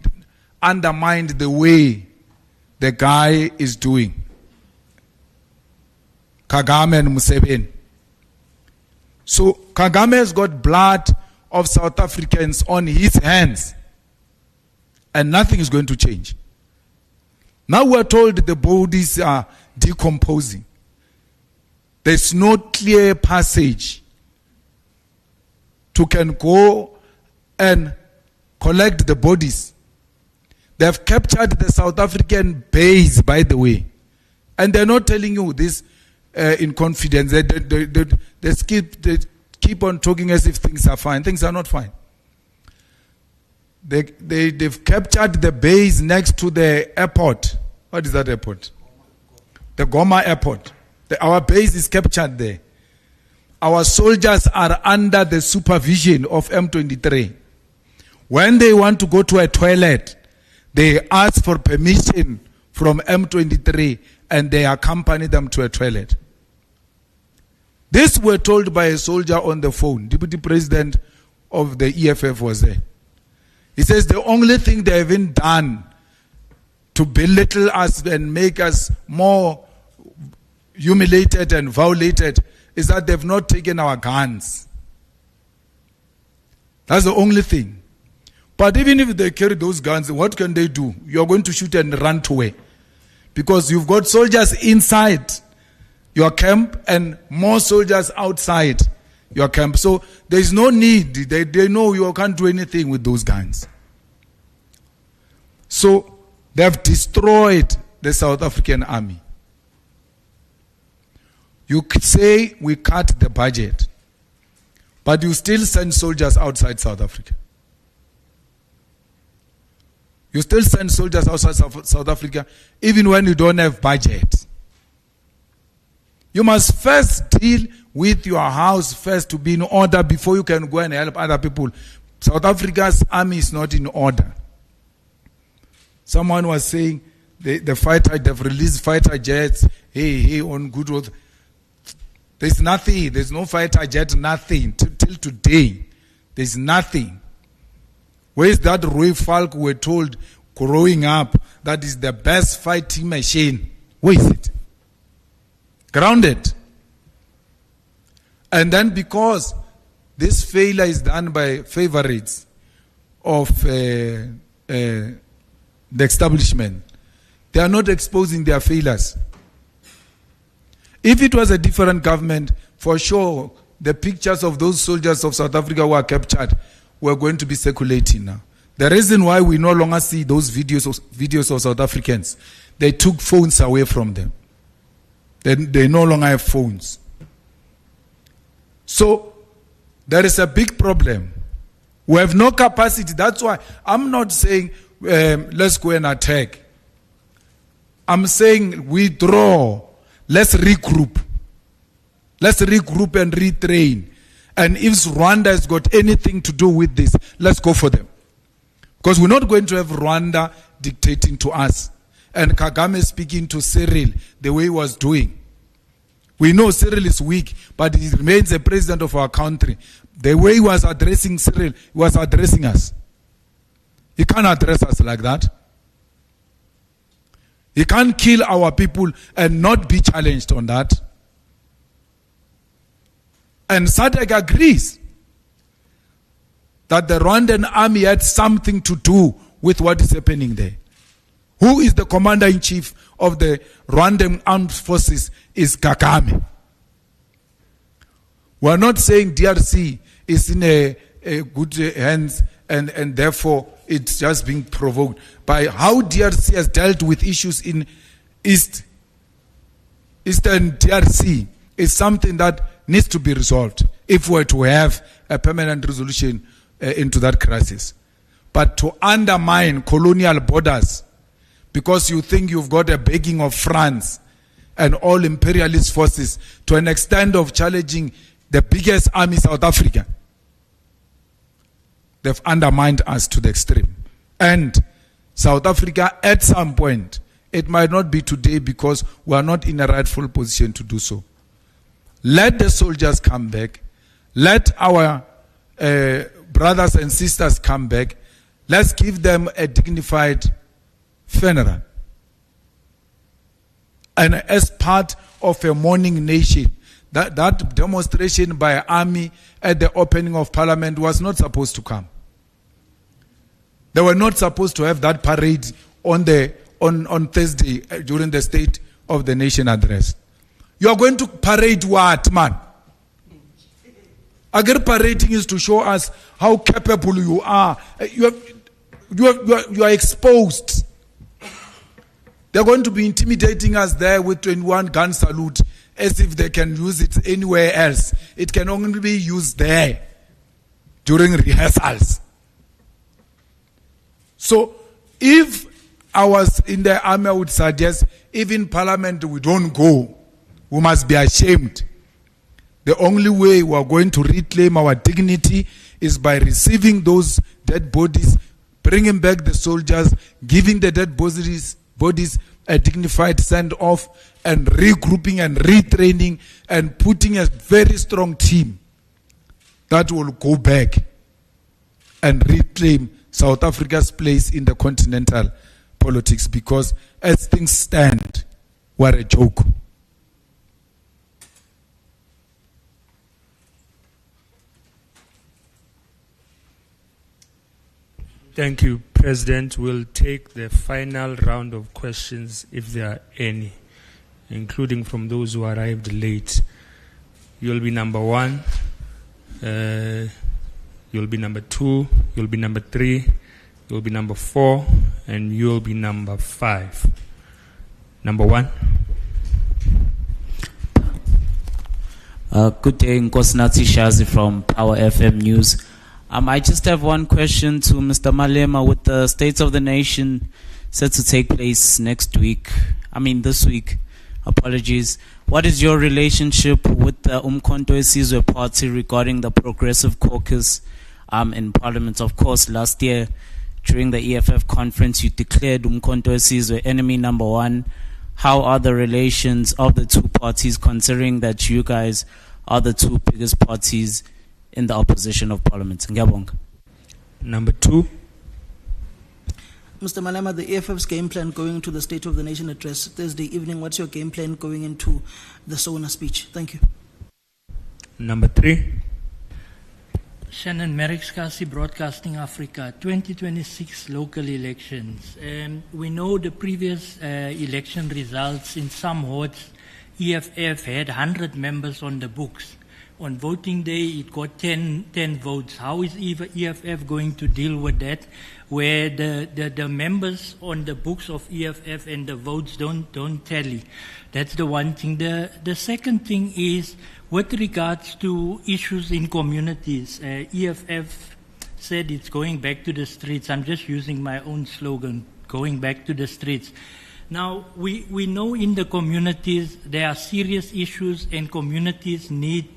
undermined the way the guy is doing. Kagame and Museveni. So Kagame has got blood of South Africans on his hands, and nothing is going to change. Now we're told the bodies are decomposing. There's no clear passage to can go and collect the bodies. They've captured the South African base, by the way. And they're not telling you this in confidence. They keep on talking as if things are fine. Things are not fine. They've captured the base next to the airport. What is that airport? the Goma airport. Our base is captured there. Our soldiers are under the supervision of M23. When they want to go to a toilet, they ask for permission from M23 and they accompany them to a toilet. This were told by a soldier on the phone. Deputy President of the EFF was there. He says the only thing they haven't done to belittle us and make us more humiliated and violated is that they've not taken our guns. That's the only thing. But even if they carry those guns, what can they do? You're going to shoot and run away. Because you've got soldiers inside your camp and more soldiers outside your camp. So there's no need. They know you can't do anything with those guns. So they've destroyed the South African army. You could say we cut the budget, but you still send soldiers outside South Africa. You still send soldiers outside South Africa even when you don't have budget. You must first deal with your house first to be in order before you can go and help other people. South Africa's army is not in order. Someone was saying they've released fighter jets, hey, on good road. There's nothing, there's no fighter jet, nothing. Till today, there's nothing. Where is that Roy Falk we're told growing up that is the best fighting machine? Where is it? Grounded. And then because this failure is done by favorites of the establishment, they are not exposing their failures. If it was a different government, for sure, the pictures of those soldiers of South Africa who are captured were going to be circulating now. The reason why we no longer see those videos of South Africans, they took phones away from them. They no longer have phones. So there is a big problem. We have no capacity. That's why I'm not saying let's go and attack. I'm saying withdraw. Let's regroup. Let's regroup and retrain. And if Rwanda has got anything to do with this, let's go for them. Because we're not going to have Rwanda dictating to us. And Kagame speaking to Cyril the way he was doing. We know Cyril is weak, but he remains the president of our country. The way he was addressing Cyril, he was addressing us. He can't address us like that. He can't kill our people and not be challenged on that. And SADC agrees that the Rwandan army had something to do with what is happening there. Who is the commander-in-chief of the Rwandan armed forces is Kagame. We are not saying DRC is in a good hands and therefore it's just being provoked. By how DRC has dealt with issues in Eastern DRC is something that needs to be resolved if we're to have a permanent resolution into that crisis. But to undermine colonial borders because you think you've got a backing of France and all imperialist forces to an extent of challenging the biggest army, South Africa, they've undermined us to the extreme. And South Africa, at some point, it might not be today because we are not in a rightful position to do so. Let the soldiers come back. Let our brothers and sisters come back. Let's give them a dignified funeral. And as part of a mourning nation, that demonstration by army at the opening of parliament was not supposed to come. They were not supposed to have that parade on Thursday during the State of the Nation address. You are going to parade what, man? Again, parading is to show us how capable you are. You are exposed. They're going to be intimidating us there with 21 gun salute as if they can use it anywhere else. It can only be used there during rehearsals. So if I was in the army, I would suggest even parliament, we don't go. We must be ashamed. The only way we are going to reclaim our dignity is by receiving those dead bodies, bringing back the soldiers, giving the dead bodies a dignified send-off, and regrouping and retraining and putting a very strong team that will go back and reclaim South Africa's place in the continental politics, because as things stand, we're a joke. Thank you, President. We'll take the final round of questions, if there are any, including from those who arrived late. You'll be number 1, you'll be number 2, you'll be number 3, you'll be number 4, and you'll be number 5. Number 1. Good day, Nkosinathi Shazi from Power FM News. I just have one question to Mr. Malema. With the State of the Nation set to take place this week, apologies. What is your relationship with the Umkhonto weSizwe Party regarding the Progressive Caucus in Parliament? Of course, last year during the EFF conference, you declared Umkhonto weSizwe enemy number 1. How are the relations of the two parties, considering that you guys are the two biggest parties in the opposition of Parliament? Ngiyabonga. Number 2. Mr. Malema, the EFF's game plan going into the State of the Nation address Thursday evening. What's your game plan going into the SONA speech? Thank you. Number 3. Shannon Merrick, Skasi Broadcasting Africa, 2026 local elections. We know the previous election results. In some wards, EFF had 100 members on the books. On voting day, it got 10 votes. How is EFF going to deal with that, where the members on the books of EFF and the votes don't tally? That's the one thing. The second thing is, with regards to issues in communities, EFF said it's going back to the streets. I'm just using my own slogan, going back to the streets. Now, we know in the communities there are serious issues, and communities need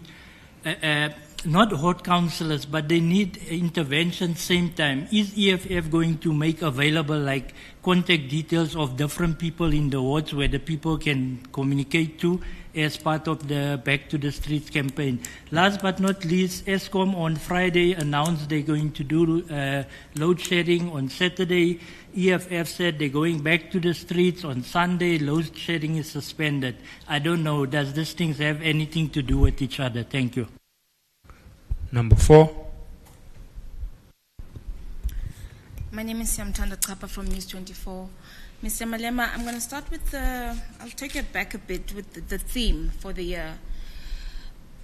not hot councillors, but they need intervention same time. Is EFF going to make available like contact details of different people in the wards where the people can communicate to as part of the Back to the Streets campaign? Last but not least, ESCOM on Friday announced they're going to do load shedding. On Saturday, EFF said they're going back to the streets. On Sunday, load shedding is suspended. I don't know, does these things have anything to do with each other? Thank you. Number 4. My name is Siamtanda Kapa from News 24. Mr. Malema, I'm going to start with I'll take it back a bit with the theme for the year.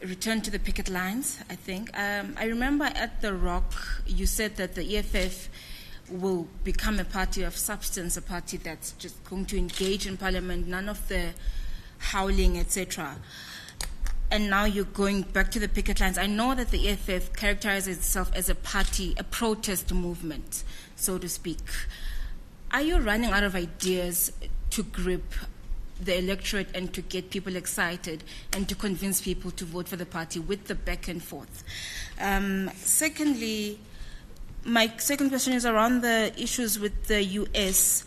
Return to the picket lines, I think. I remember at The Rock, you said that the EFF will become a party of substance, a party that's just going to engage in parliament, none of the howling, etc. And now you're going back to the picket lines. I know that the EFF characterizes itself as a party, a protest movement, so to speak. Are you running out of ideas to grip the electorate and to get people excited and to convince people to vote for the party with the back and forth? Secondly, my second question is around the issues with the US.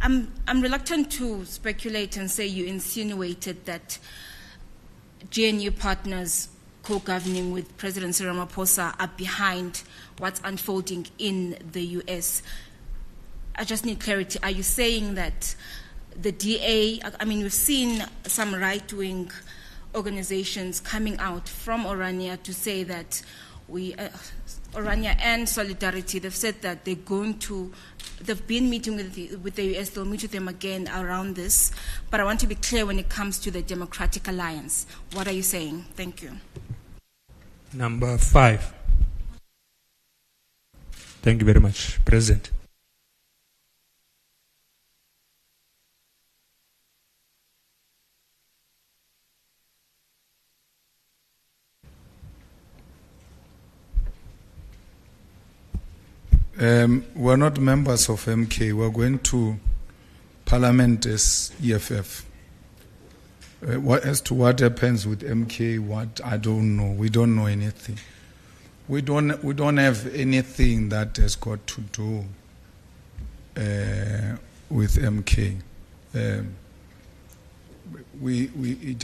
I'm reluctant to speculate and say you insinuated that GNU partners co-governing with President Cyril Ramaphosa are behind what's unfolding in the US. I just need clarity. Are you saying that the DA, we've seen some right-wing organizations coming out from Orania to say that Orania and Solidarity, they've said that they've been meeting with the US, they'll meet with them again around this. But I want to be clear when it comes to the Democratic Alliance. What are you saying? Thank you. Number 5. Thank you very much, President. We're not members of MK. We're going to Parliament as EFF. As to what happens with MK, I don't know. We don't know anything. We don't have anything that has got to do with MK. It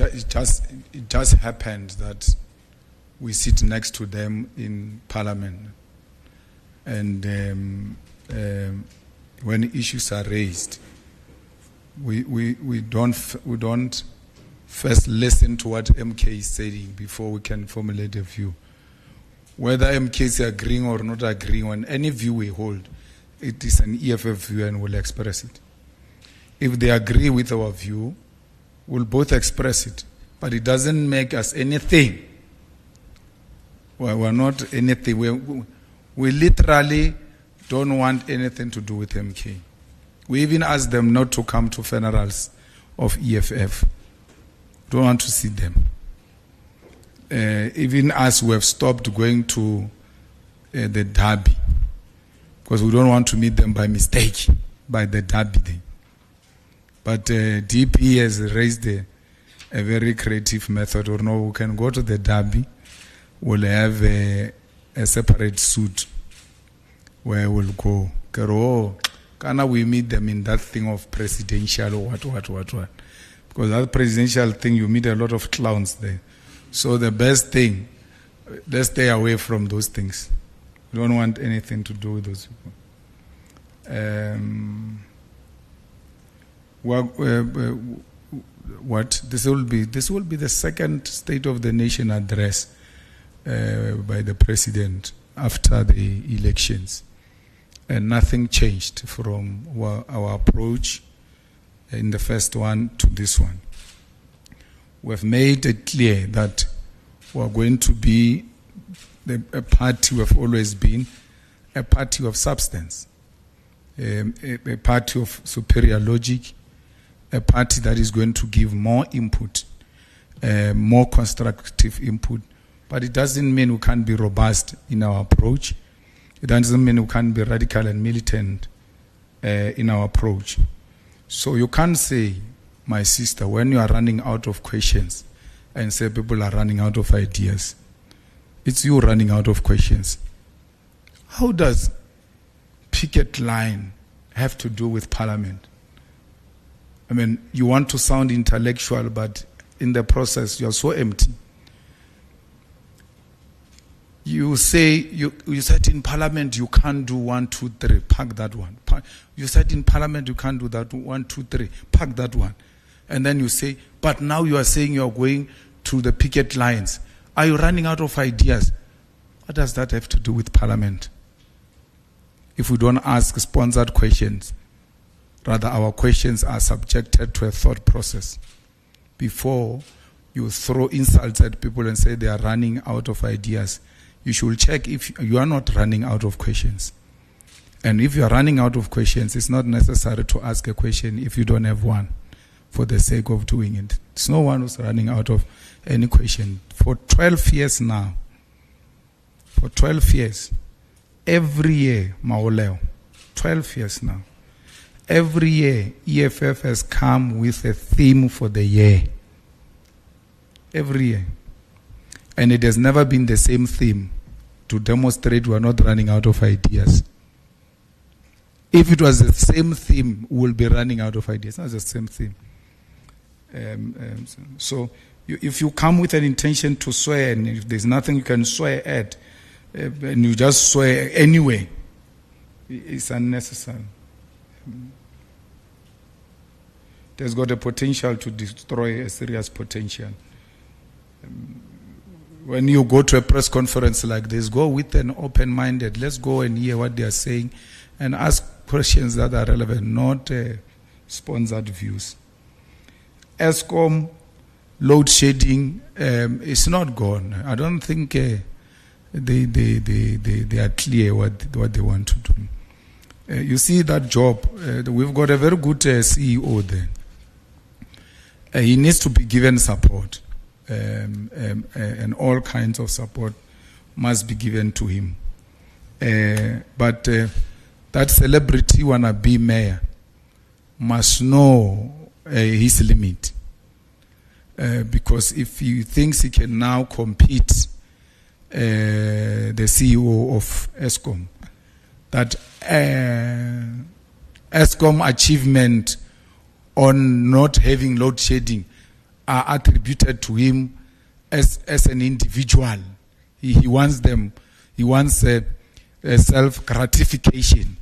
just happened that we sit next to them in Parliament, and when issues are raised, we don't first listen to what MK is saying before we can formulate a view. Whether MK is agreeing or not agreeing on any view we hold, it is an EFF view and we'll express it. If they agree with our view, we'll both express it. But it doesn't make us anything. We're not anything. We literally don't want anything to do with MK. We even ask them not to come to funerals of EFF. Don't want to see them. Even us, we have stopped going to the Derby because we don't want to meet them by mistake, by the Derby day. But DP has raised a very creative method. Or no, we can go to the Derby. We'll have a separate suit where we'll go. Can we meet them in that thing of presidential or what? Because that presidential thing, you meet a lot of clowns there. So the best thing, let's stay away from those things. We don't want anything to do with those people. This will be the second State of the Nation address by the President after the elections. And nothing changed from our approach in the first one to this one. We have made it clear that we are going to be a party we have always been, a party of substance, a party of superior logic, a party that is going to give more input, more constructive input. But it doesn't mean we can't be robust in our approach. It doesn't mean we can't be radical and militant in our approach. So you can't say, my sister, when you are running out of questions and say people are running out of ideas, it's you running out of questions. How does picket line have to do with Parliament? I mean, you want to sound intellectual, but in the process, you're so empty. You say, you said in Parliament you can't do 1, 2, 3, pack that one. You said in Parliament you can't do that 1, 2, 3, pack that one. And then you say, but now you are saying you are going to the picket lines. Are you running out of ideas? What does that have to do with Parliament? If we don't ask sponsored questions, rather our questions are subjected to a thought process. Before you throw insults at people and say they are running out of ideas, you should check if you are not running out of questions. And if you are running out of questions, it's not necessary to ask a question if you don't have one for the sake of doing it. It's no one who's running out of any question. For 12 years now, for 12 years, every year, Maoleo, 12 years now, every year, EFF has come with a theme for the year. Every year. And it has never been the same theme to demonstrate we are not running out of ideas. If it was the same theme, we will be running out of ideas. It's not the same theme. So if you come with an intention to swear, and if there's nothing you can swear at, and you just swear anyway, it's unnecessary. It has got a potential to destroy a serious potential. When you go to a press conference like this, go with an open-minded. Let's go and hear what they are saying and ask questions that are relevant, not sponsored views. ESCOM load shedding is not gone. I don't think they are clear what they want to do. You see that job, we've got a very good CEO there. He needs to be given support. And all kinds of support must be given to him. But that celebrity wanna-be mayor must know his limit. Because if he thinks he can now compete the CEO of ESCOM, that ESCOM achievement on not having load shedding are attributed to him as an individual. He wants them. He wants a self-gratification,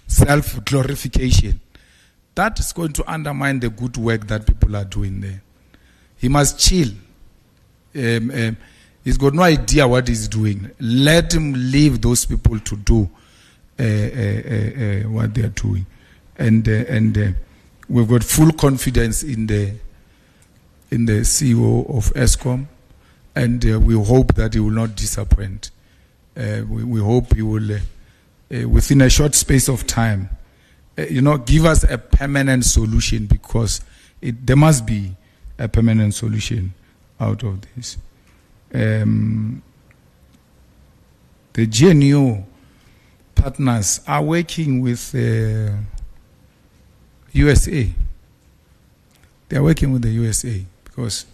self-glorification. That is going to undermine the good work that people are doing there. He must chill. He's got no idea what he's doing. Let him leave those people to do what they are doing. And we've got full confidence in the CEO of ESCOM, and we hope that he will not disappoint. We hope he will, within a short space of time, give us a permanent solution, because there must be a permanent solution out of this. The GNU partners are working with USA. They are working with the USA, because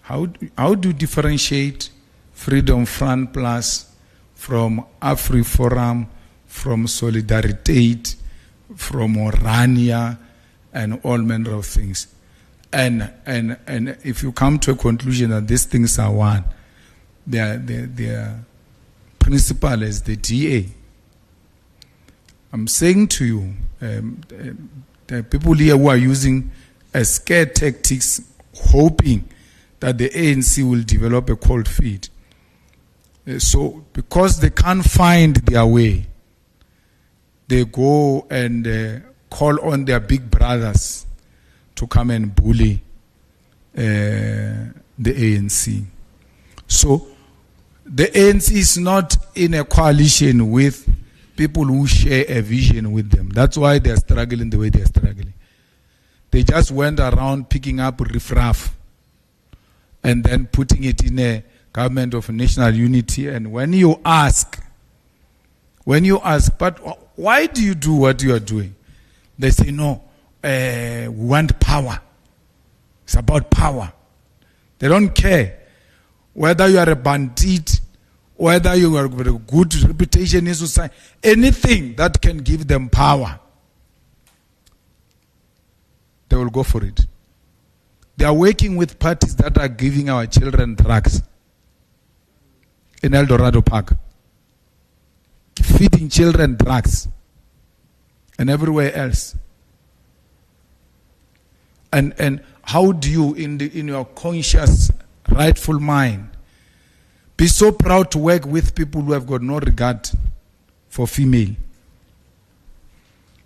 how do you differentiate Freedom Front Plus from AfriForum, from Solidarity, from Orania, and all manner of things? And if you come to a conclusion that these things are one, their principal is the DA. I'm saying to you, the people here who are using scare tactics, hoping that the ANC will develop a cold feet. So, because they can't find their way, they go and call on their big brothers to come and bully the ANC. So, the ANC is not in a coalition with people who share a vision with them. That's why they are struggling the way they are struggling. They just went around picking up riffraff and then putting it in a government of national unity. And when you ask, but why do you do what you are doing? They say, no, we want power. It's about power. They don't care whether you are a bandit, whether you are with a good reputation in society, anything that can give them power, they will go for it. They are working with parties that are giving our children drugs in El Dorado Park, feeding children drugs, and everywhere else. And how do you, in your conscious, rightful mind, be so proud to work with people who have got no regard for female?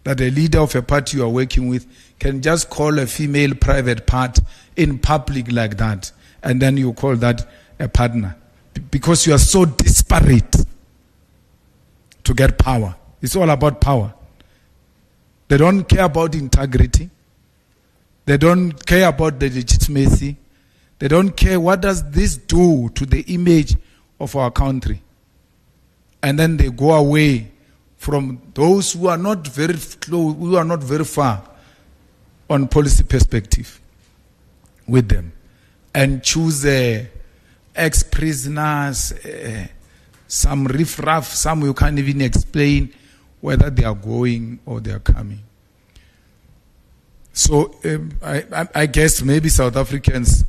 That a leader of a party you are working with can just call a female private part in public like that, and then you call that a partner. Because you are so desperate to get power. It's all about power. They don't care about integrity. They don't care about the legitimacy. They don't care what does this do to the image of our country. And then they go away from those who are not very close, who are not very far on policy perspective with them, and choose ex-prisoners, some riffraff, some you can't even explain whether they are going or they are coming. So I guess maybe South Africans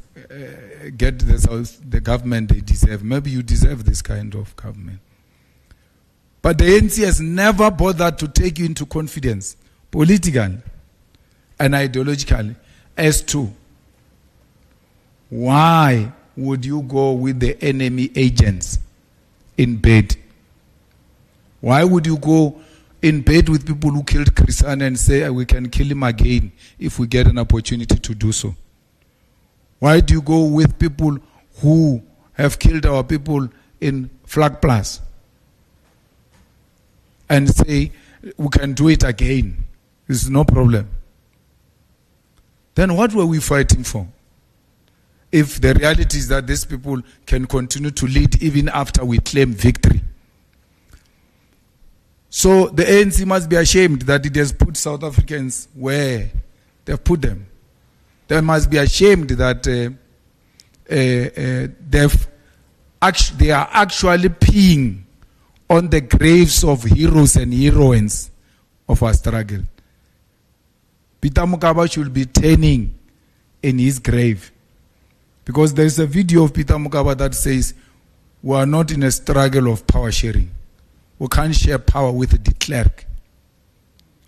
get the government they deserve. Maybe you deserve this kind of government. But the ANC has never bothered to take you into confidence, politically and ideologically, as to why would you go with the enemy agents in bed? Why would you go in bed with people who killed Christian and say we can kill him again if we get an opportunity to do so? Why do you go with people who have killed our people in Flag Plus and say we can do it again? There's no problem. Then what were we fighting for? If the reality is that these people can continue to lead even after we claim victory. So the ANC must be ashamed that it has put South Africans where they've put them. They must be ashamed that they are actually peeing on the graves of heroes and heroines of our struggle. Peter Mokaba should be turning in his grave. Because there is a video of Peter Mokaba that says, we are not in a struggle of power sharing. We can't share power with de Klerk.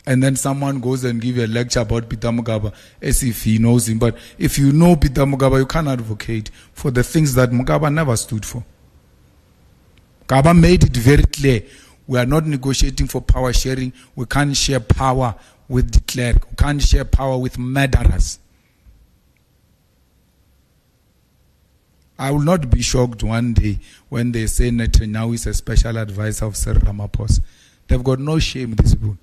And then someone goes and gives a lecture about Peter Mokaba as if he knows him. But if you know Peter Mokaba, you can't advocate for the things that Mokaba never stood for. Mokaba made it very clear. We are not negotiating for power sharing. We can't share power with de Klerk. We can't share power with murderers. I will not be shocked one day when they say Netanyahu is a special advisor of Sir Ramaphosa. They've got no shame, these people.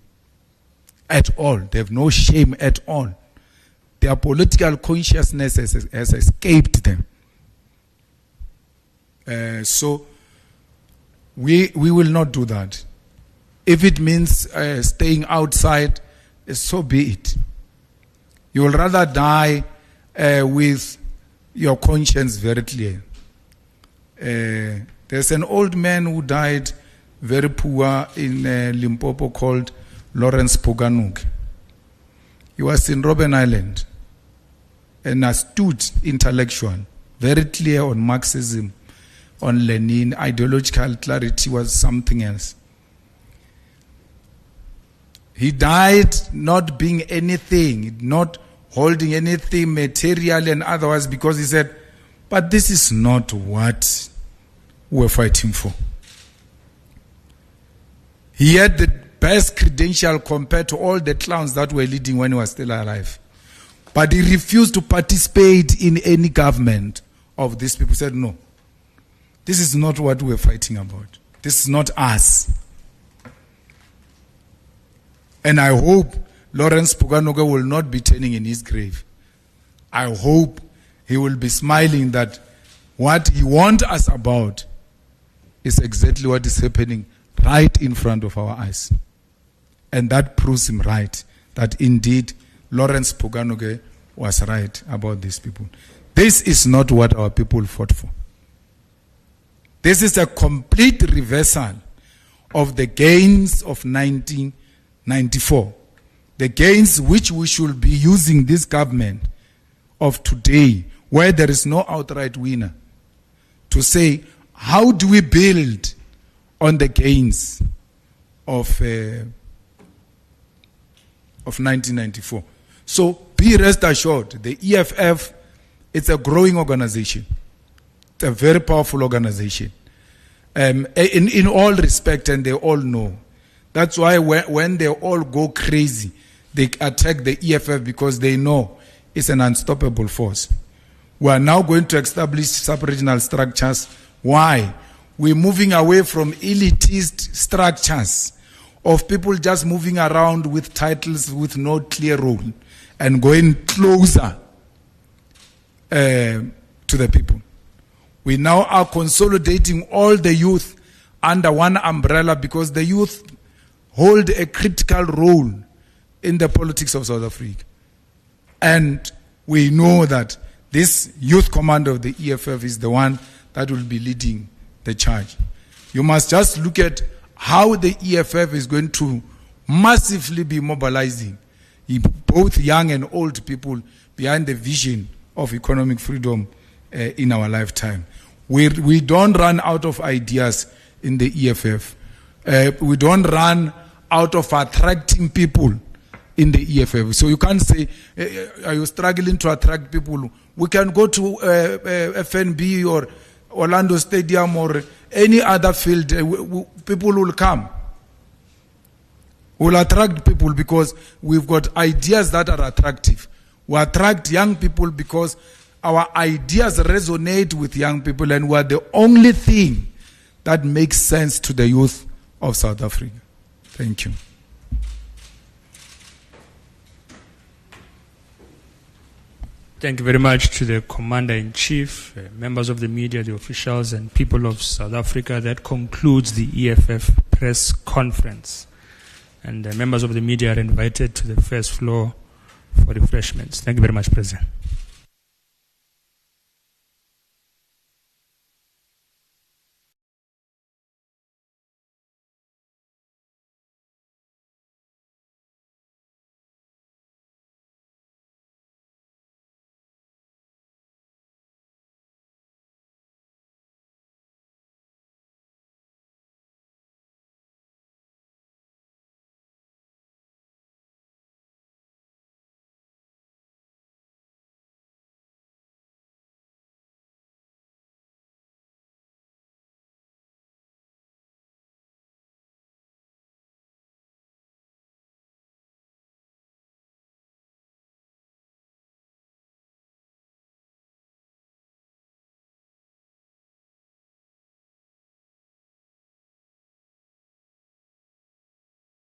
At all. They have no shame at all. Their political consciousness has escaped them. So we will not do that. If it means staying outside, so be it. You will rather die with your conscience very clear. There's an old man who died very poor in Limpopo called Lawrence Poganuk. He was in Robben Island, an astute intellectual, very clear on Marxism, on Lenin. Ideological clarity was something else. He died not being anything, not holding anything material and otherwise, because he said, but this is not what we're fighting for. He had the best credential compared to all the clowns that were leading when he was still alive. But he refused to participate in any government of these people. He said, no, this is not what we're fighting about. This is not us. And I hope Lawrence Poganuk will not be turning in his grave. I hope he will be smiling that what he warned us about is exactly what is happening right in front of our eyes. And that proves him right, that indeed Lawrence Poganuk was right about these people. This is not what our people fought for. This is a complete reversal of the gains of 1994. The gains which we should be using this government of today, where there is no outright winner, to say, how do we build on the gains of 1994? So be rest assured, the EFF, it's a growing organization. It's a very powerful organization. In all respect, and they all know. That's why when they all go crazy, they attack the EFF because they know it's an unstoppable force. We are now going to establish sub-regional structures. Why? We're moving away from elitist structures of people just moving around with titles with no clear role and going closer to the people. We now are consolidating all the youth under one umbrella because the youth hold a critical role in the politics of South Africa. And we know that this youth command of the EFF is the one that will be leading the charge. You must just look at how the EFF is going to massively be mobilizing both young and old people behind the vision of economic freedom in our lifetime. We don't run out of ideas in the EFF. We don't run out of attracting people in the EFF. So you can't say, are you struggling to attract people? We can go to FNB or Orlando Stadium or any other field. People will come. We'll attract people because we've got ideas that are attractive. We attract young people because our ideas resonate with young people, and we're the only thing that makes sense to the youth of South Africa. Thank you. Thank you very much to the Commander-in-Chief, members of the media, the officials, and people of South Africa. That concludes the EFF panel. press conference. And members of the media are invited to the first floor for refreshments. Thank you very much, President.